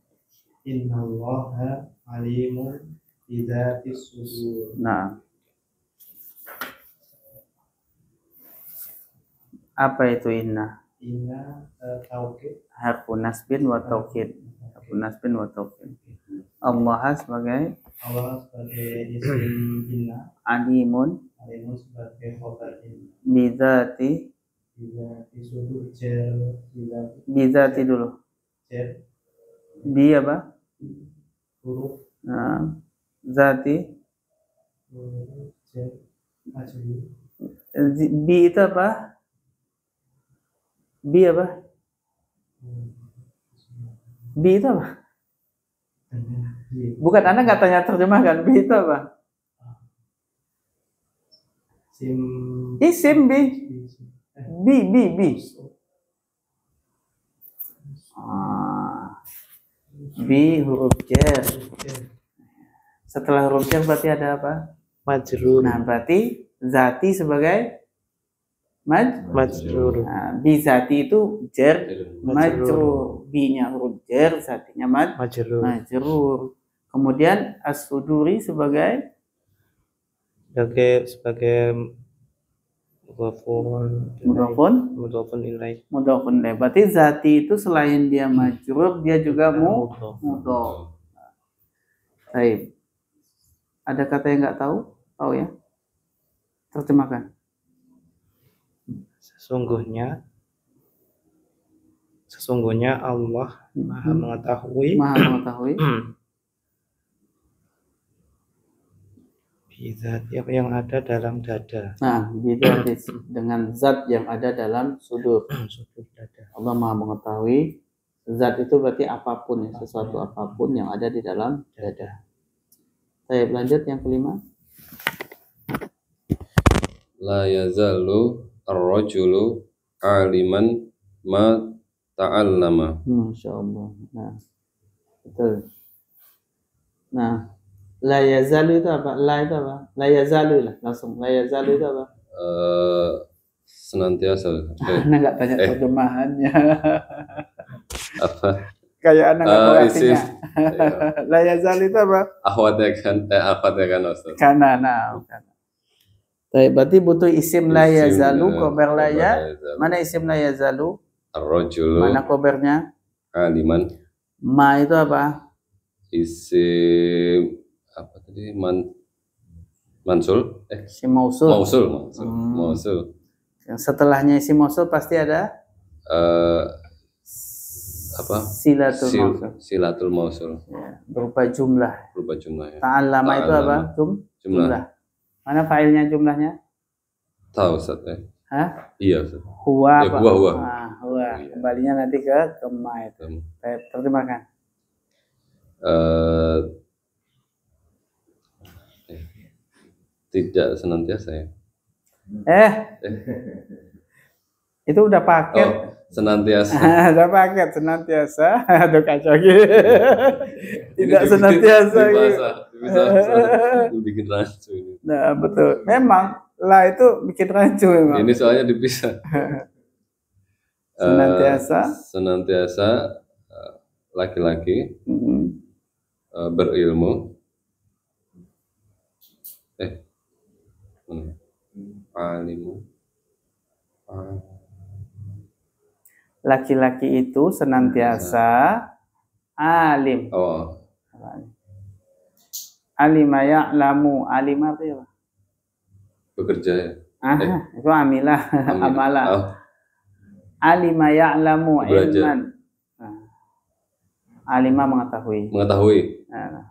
Innallaha alimun bidzatis sudur. Nah. Apa itu inna? Inna taukid. Harfun nasbin wa taukid. Allah sebagai isim inna. Alimun Sebagai khobar inna. Bizati sudur Bizati dulu. jar Bi apa? huruf Nah, zati. jar majrur. Bi itu apa? Bi apa? Bi itu apa? Bukan, Anda nggak tanya terjemahkan. Bi itu apa? Isim bi. Bi. Bi huruf jar. Setelah huruf jar berarti ada apa? Majrur. Nah, berarti zati sebagai majrur. Nah, bi zati itu jar majrur. Bi-nya huruf jar, zatinya majrur. Kemudian as-suduri sebagai mudhofun ilaih. Berarti zati itu selain dia majrur, dia juga mudhof. Baik. Ada kata yang nggak tahu? Tahu ya? Terjemahkan. Sesungguhnya Allah Maha mengetahui bidzat yang ada dalam dada. Nah, bidzat dengan zat yang ada dalam sudur dada. Allah Maha mengetahui. Zat itu berarti apapun ya, sesuatu apapun yang ada di dalam dada. Saya lanjut yang kelima. La yazalu ar-rajulu aliman ma ta'allama. Masya Allah. Nah, betul. Nah, la yazalu itu apa? La itu apa? La yazalu lah, langsung. La yazalu itu apa? Senantiasa. Anda nggak tanya terjemahannya. Apa? Kayak anak nggak tahu Isim. artinya. La yazal itu apa? Akhwatnya kan Ustaz. Kana, nah. Berarti butuh isim la yazalu, khobar la ya. Mana isim la yazalu? Ar-rajulu Mana khobarnya? aliman. Ma itu apa? Isim apa tadi? Mansul? Isim mausul. Mausul. Yang setelahnya isim mausul pasti ada Apa? silatul mausul. Silatul mausul. Ya, berupa jumlah. Berubah jumlah ya. Ta'allama itu apa? Jumlah. Mana fa'ilnya jumlahnya? Tahu Ustaz ya? Hah? Iya Ustaz. Huwa Ya, apa? huwa. Nah, huwa. Iya. Kembalinya nanti ke ma itu. Baik, terjemahkan. Tidak senantiasa ya. Itu udah paket. Oh, senantiasa. Udah paket senantiasa. Aduh kacau gitu. Tidak senantiasa gitu. Bisa bikin rancu ini. Nah, betul. Memang lah itu bikin rancu memang. Ini soalnya dipisah. Senantiasa laki-laki berilmu. Alimu. Laki-laki itu senantiasa alim. Oh, Alima ya'lamu. Alim apa ya? bekerja ya. Itu amilah. Amalah. Oh, Alima ya'lamu Belajar. ilman. Alima mengetahui. Nah.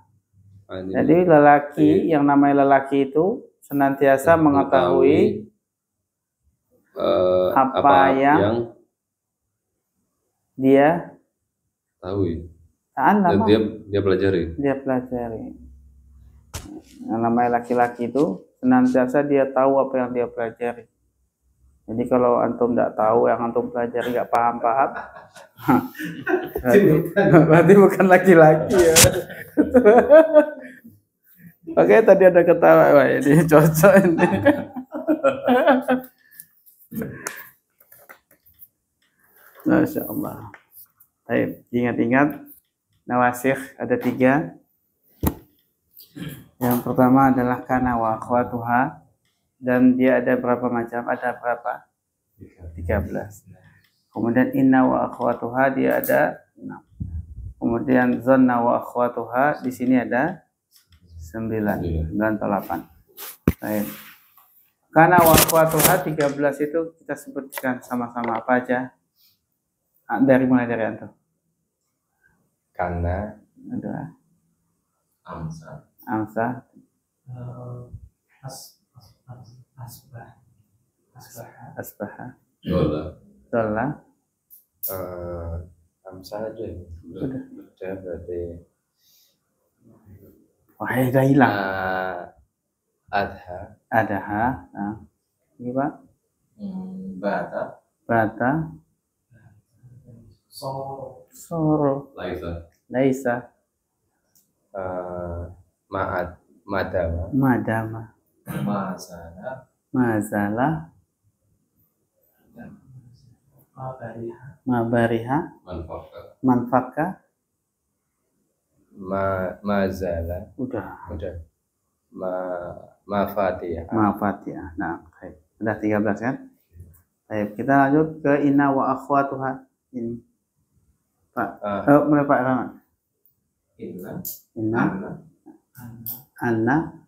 Alimu. Jadi lelaki, yang namanya lelaki itu senantiasa mengetahui apa yang dia tahu. ta'allama. Dia pelajari. Dia pelajari. Yang namanya laki-laki itu senantiasa dia tahu apa yang dia pelajari. Jadi kalau antum tidak tahu yang antum pelajari nggak paham-paham, berarti bukan laki-laki ya. Oke, tadi ada ketawa, wah ini cocok ini. Masya Allah. Baik, ingat-ingat nawasikh ada 3. Yang pertama adalah kana wa akhwatuha, dan dia ada berapa macam? Ada berapa? 13. Kemudian inna wa akhwatuha dia ada 6. Kemudian zanna wa akhwatuha di sini ada 9 atau 8. Baik. Kana wa akhwatuha 13 itu kita sebutkan sama-sama apa aja? Mulai dari antum. Karena Ada amsa amsa, asbaha, dola, amsa aja ya. Udah berarti wah udah hilang. adha Adaha, nah, ini Pak. bata Bata, soro, laisa, madama madama, masana mazala, mabariha, manfaka, mazala udah, mafatihah. mafatihah. Nah, baik. Udah 13 kan? Baik, kita lanjut ke inna wa akhwatuha. Ini. Pak, mulai Pak Rahmat. Inna, anna,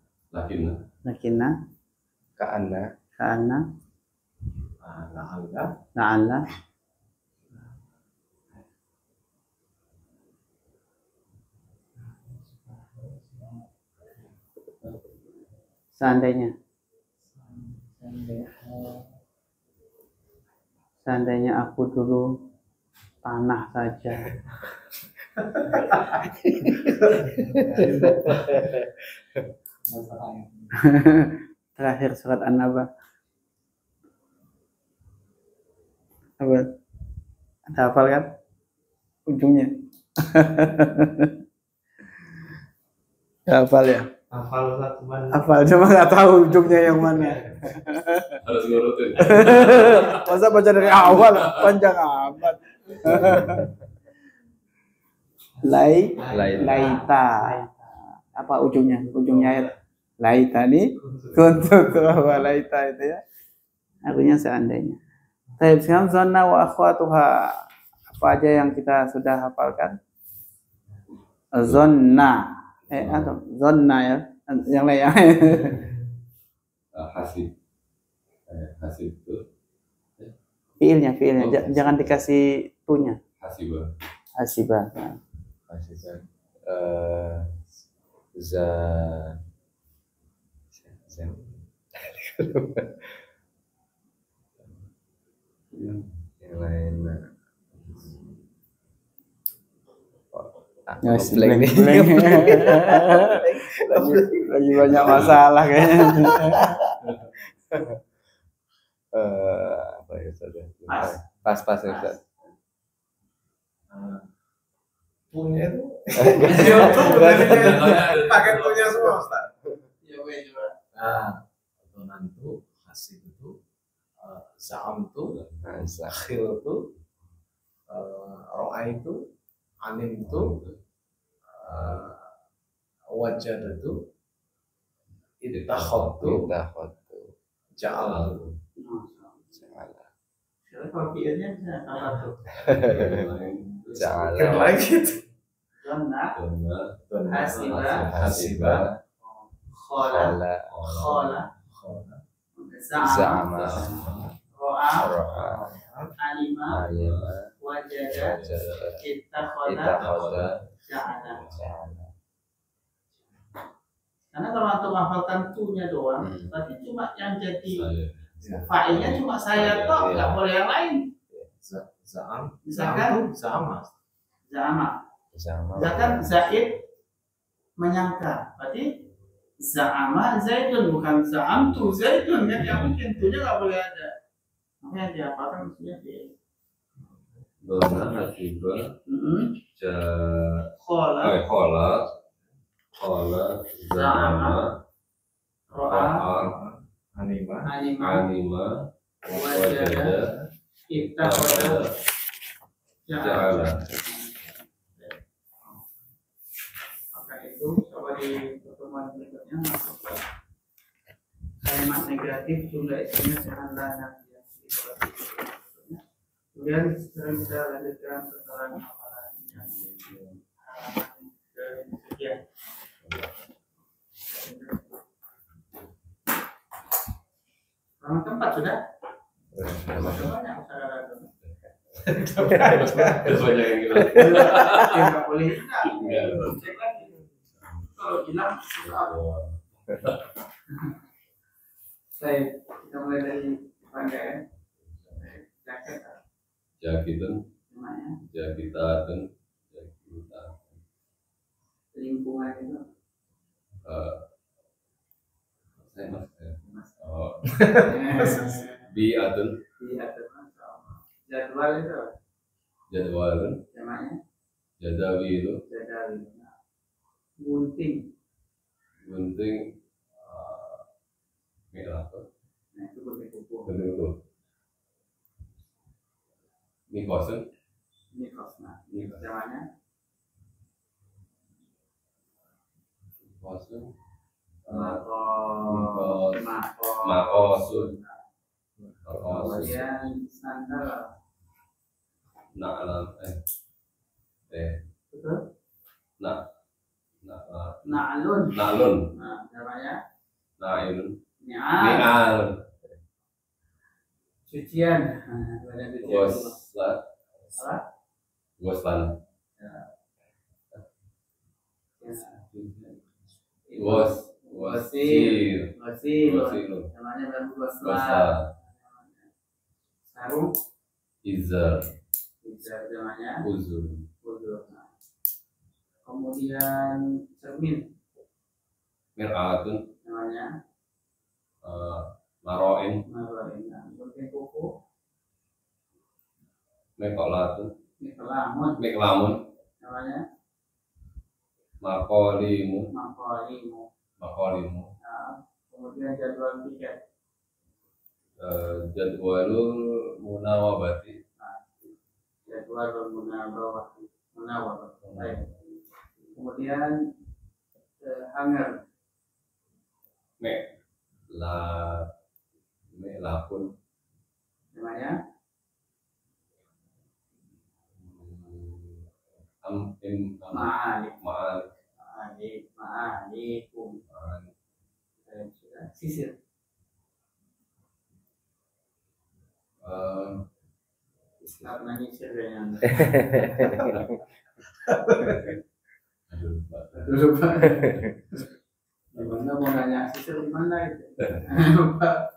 lakinna, Ka'anna ka'anna, la'alla la'alla, seandainya aku dulu tanah saja. Terakhir surat An-Naba. Apa? Ada hafal kan? Ujungnya. Hafal ya? Hafal, cuma nggak tahu ujungnya yang mana. Harus ngurutin. Masa baca dari awal panjang amat. laita. Apa ujungnya? Ujungnya ayat laita nih kuntu turaban laita itu ya. Artinya seandainya. Baik, sekarang zonna wa akhwatuha. Apa aja yang kita sudah hafalkan? Zonna. Atau zonna ya. Yang lain ya. Hasib. Hasib itu Fiilnya. Jangan dikasih tunya. hasibah. Hasibah. Hasibah. Yang lain. Ya, blank. lagi banyak masalah kayaknya. Apa ya saja? Pas ya Ustaz. Punya itu Pakai punya semua Ustaz. Donan itu hasib itu za'am itu sakhil itu ro'a itu anim itu wajad itu ittakhad itu ja'al itu. Kalau fiilnya apa tuh? Ja'ala. Kan lagi itu. Zonna, Hasibah. khola, za'ama, ro'a, alima, wajada, ittakhadha, ja'ala. Karena kalau antum hafalkan tunya doang, berarti cuma yang jadi fa'ilnya cuma saya toh, nggak boleh yang lain. Za'am, Misalkan za'ama. Misalkan Zaid menyangka, berarti za'ama Zaidun, bukan za'amtu Zaidun kan, yang mungkin tunya nggak boleh ada. Makanya diapakan mestinya di Dona hasibah. khola, Khola. Za'ama. ro'a, Anima. Anima. Wajada. ittakhadha, ja'ala. Ja'ala. Maka itu coba di pertemuan berikutnya masuk ke kalimat negatif jumlah isinya janganlah nafiah. Kemudian sekarang kita lanjutkan setelah hafalan yang halaman sekian. Halaman keempat sudah. Banyak saudara. Banyak yang hilang. Nggak boleh hilang. Cek lagi. Kalau hilang, saya kita mulai dari rangkaian jaket Jakitun. namanya Jakitatun. lingkungan itu. Saya mas. Di Bi'atun. atas jadwal itu Jadwalun. namanya Jadawilu. jadwal. Gunting. Gunting. Merah. Nah itu gunting kuku. Bentuk. Mikosun. Mikosna. Namanya Mikosun. makosun. Makosun. Makosun. Kemudian sandal. Na'lam. Betul. Na'lun. Na'lun. Nah, namanya Na'ilun. ni'al. Ni'al. Cucian. Badan cucian. Goslan. Apa? Goslan. Gosir. Gosir. Namanya baru goslan. Goslan. Sarung. Izar. Bisa namanya Uzur. udur. Kemudian cermin. Mir'atun. Namanya Maroin. maroin. Gunting kuku. Mekolatun. Miklamun. Meklamun. Namanya Makolimu. makolimu. Makolimu. Nah, kemudian jadwal tiket. Jadwalul munawabati. Jadwal munabawah. Munawar. Baik. Kemudian hanger. Me la lakun Namanya ma'alik. Ma'alikum. Sudah. Sisir. Karena nyisir yang lupa. Bagaimana mau nanya sisir di mana itu? Lupa.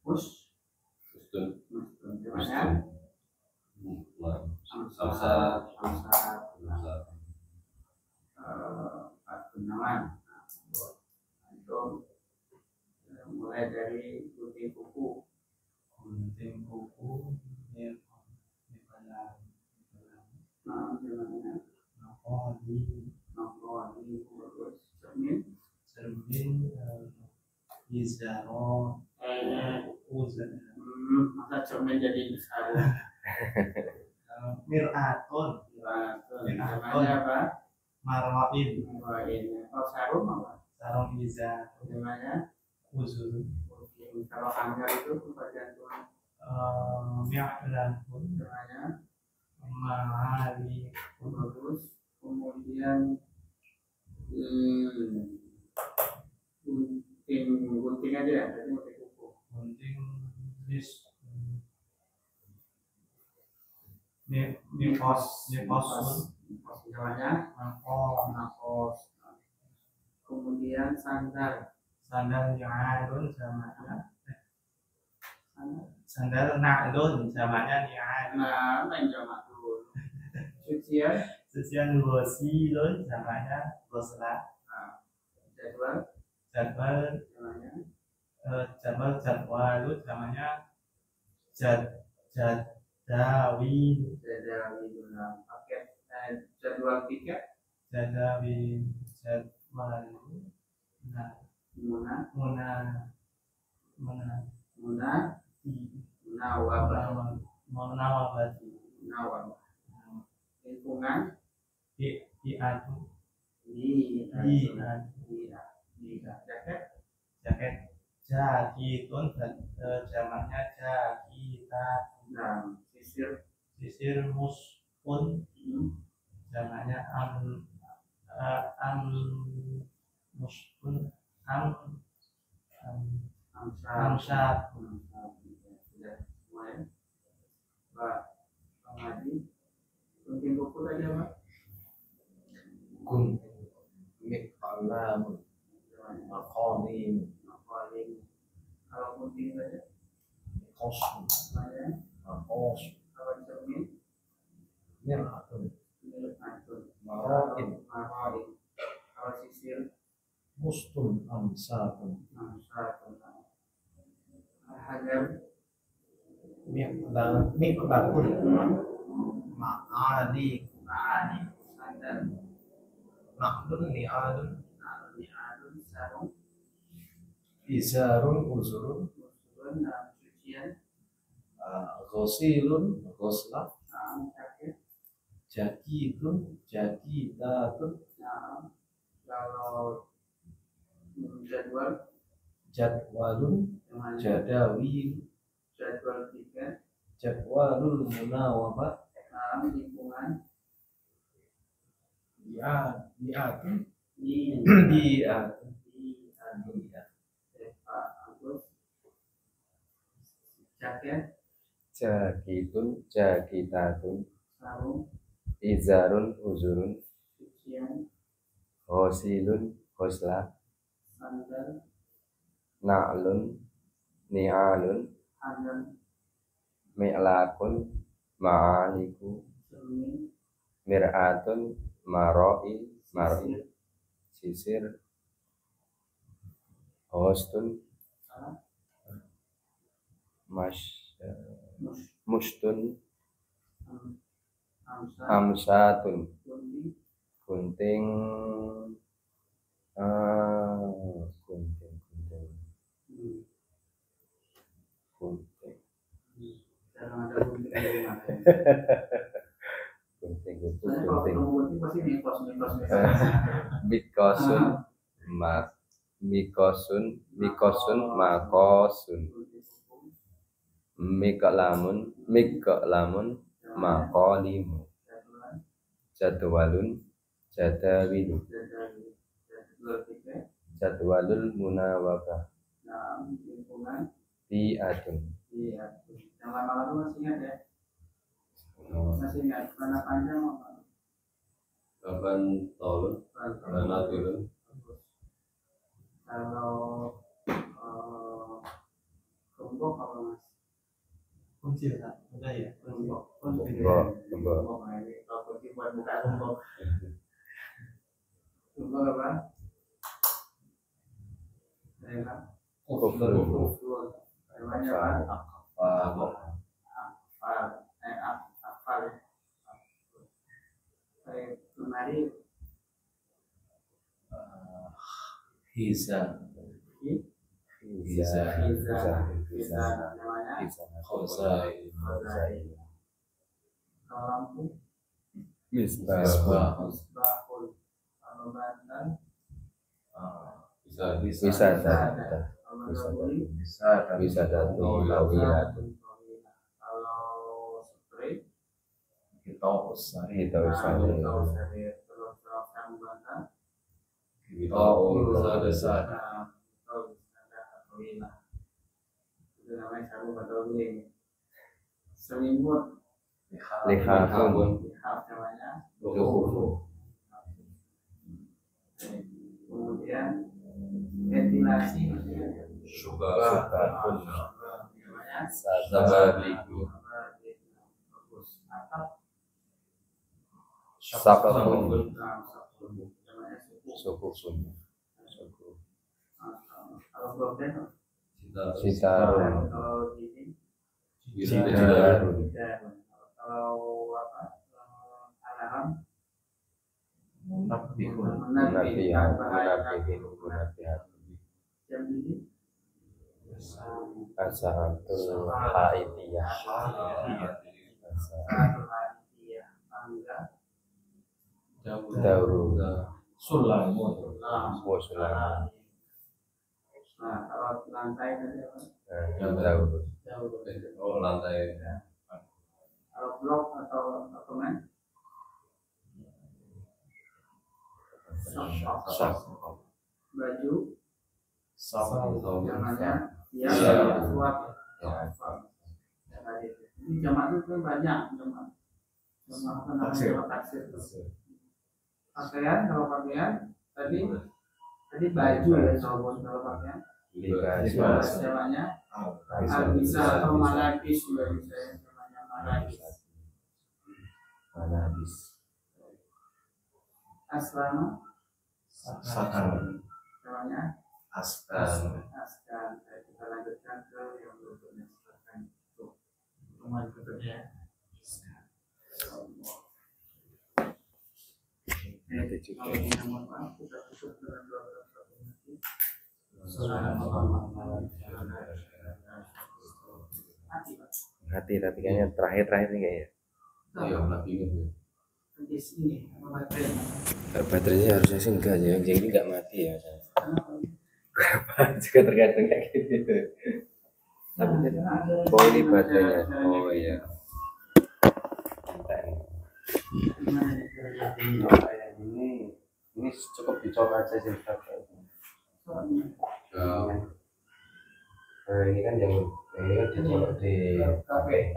Mustun Namanya Amsat Kenaman. Itu mulai dari gunting kuku. Namanya terus cermin. Izaro, uzan, Masa cermin jadi sarung. miratun, Namanya apa? marwain, Kalau sarung apa? sarung izar, Namanya uzur, kalau hanger itu bagian tulang. mi'ratun, Namanya ma'ali, bagus. Kemudian gunting aja ya, jadi gunting kuku. gunting, dis, nipos, Namanya nakos. Kemudian sandal. sandal ni'alun sandal na'lun samanya ni'alun, Nah, main jamak dulu. Cucian. cucian ghasilun samanya ghusla, Jadwal. jadwal, Namanya jadwalun samanya jadawin, jadwal dalam paket. Jadwal tiket. jadawin, jadwal, nah, Munawabah. munawabati, Munawabah. Lingkungan. diadu, Jaket. jaket, jakitun, jamaknya jakita, Dan sisir. sisir muspun, jamaknya muspun, amsat, Sudah semua ya. Pak Madi. Gunting kuku tadi apa? Gunting, mikalamun, maqalim, Kalau gunting saja. kosm, Namanya maqos, kalau cermin. miratun, Maroin. maroin, Kalau sisir. mustun, amsatun, Hajar. miqdakun, ma'ali, Sandal. na'lun, ni'alun, Sarung. izarun, uzurun, Musuhun dalam cucian. ghasilun, ghusla, Jaket. jakitun, jakitatun, Kalau jadwal. jadwalun, Namanya jadawil, jadwal tiket. jadwalul munawabah, Lingkungan. diatun, Di diatun, Pak Agus. Jaket. Jakitun jakitatun Sarung. izarun uzurun Cucian. ghasilun ghusla Sandal. na'lun ni'alun Hanger. mi'lakun ma'aliku Cermin. mir'atun maroin sisir hostun mustun amsatun gunting gunting Jangan ada gunting Gunting Soalnya kalau gunting. ketemu gunting pasti mikos. Mikosun mikosun makosun. Mikolamun makolimu. Jadwalun jadawilu. Jadwalul munawabah. Nah, lingkungan. Bi'atun. Iya. Yang lama-lama masih ingat ya? Masih ingat. Mana panjang apa? 8 tahun karena turun. Kalau kelompok apa mas? Kunci ada ya. Kelompok. Kelompok. Kelompok. Nah, ini kalau kunci buat buka kelompok. Kelompok apa? Apa? Kufur. Namanya apa? Akal. Kemari. Hisa. Bisa. Namanya. Khosai. Kalau lampu. Misbah. Bahul. Kalau bantal. Bisa. Bisa datu tawilatun. Kalau spray. Kita usari. Terus yang bantal. Itu namanya sarung atau guling. Selimut. Lihafun. Lihaf namanya. Luhufu. Kemudian ventilasi. Syubah. Namanya. Sababiku. Bagus. Atap. Sakafun. Namanya Sukufun. kalau gorden. Sitarun. Kalau gini. Sitarun. Kalau apa? Alarm. Munafihat. Jam ini. Ashabatul haidiyah. Tangga. Dauru. Sulamun. Musulam. Nah, kalau lantai tadi apa? Dauru. Oh, lantai. Kalau blok atau apartemen? Sak. Baju. Namanya. Ya, Ya. suap. Ya. Ini jamak itu kan banyak jamak. Jamak apa namanya? Taksir. Pakaian, kalau pakaian tadi baju ya sobat, kalau pakaian Libas. jamaknya bisa atau malabis juga bisa ya, namanya malabis. Malabis. Asrama Sakan. namanya Askan. askan. Kita lanjutkan ke yang berikutnya silakan. Teman berikutnya. Nanti juga. Kalau kita mohon maaf, kita tutup dengan doa nanti. Hati tapi kayaknya terakhir nih kayaknya. Iya, nabi gitu. Di sini baterainya. Baterainya harusnya sih enggak ya, yang ini enggak mati ya. Juga tergantung kayak gitu. Tapi jadi, oh ini baterainya. Oh iya. Ini cukup dicoba aja sih Ustaz. Ini kan yang ini kan dicoba di kafe.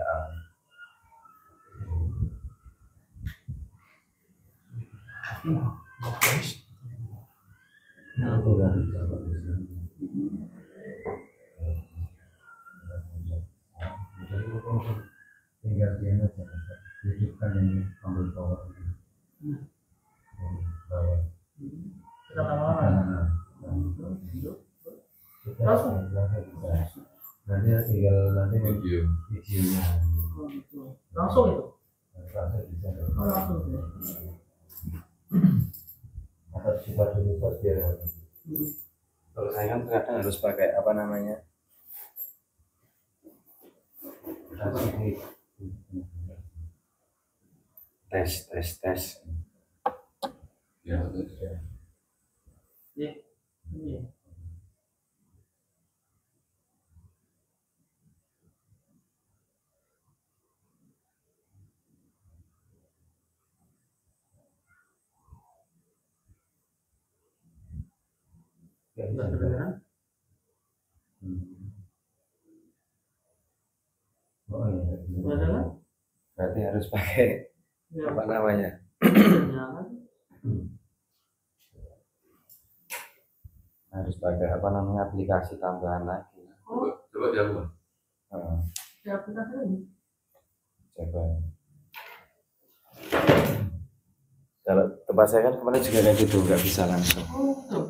Tinggal dia aja, hidupkan yang ambil bawah. Nanti tinggal videonya. Langsung itu. Atau kita dulu saja. Kalau saya kan kadang harus pakai apa namanya? Tes. Ya, betul. Iya. Iya. Nggak kedengeran? Oh iya. Nggak ada kan? Berarti harus pakai Ya, apa namanya? nyala. Harus pakai apa namanya aplikasi tambahan lagi. Coba jauh. Hmm, Ya, aplikasi lagi. coba. Kalau tempat saya kan kemarin juga kayak gitu, nggak bisa langsung. Oh, tuh.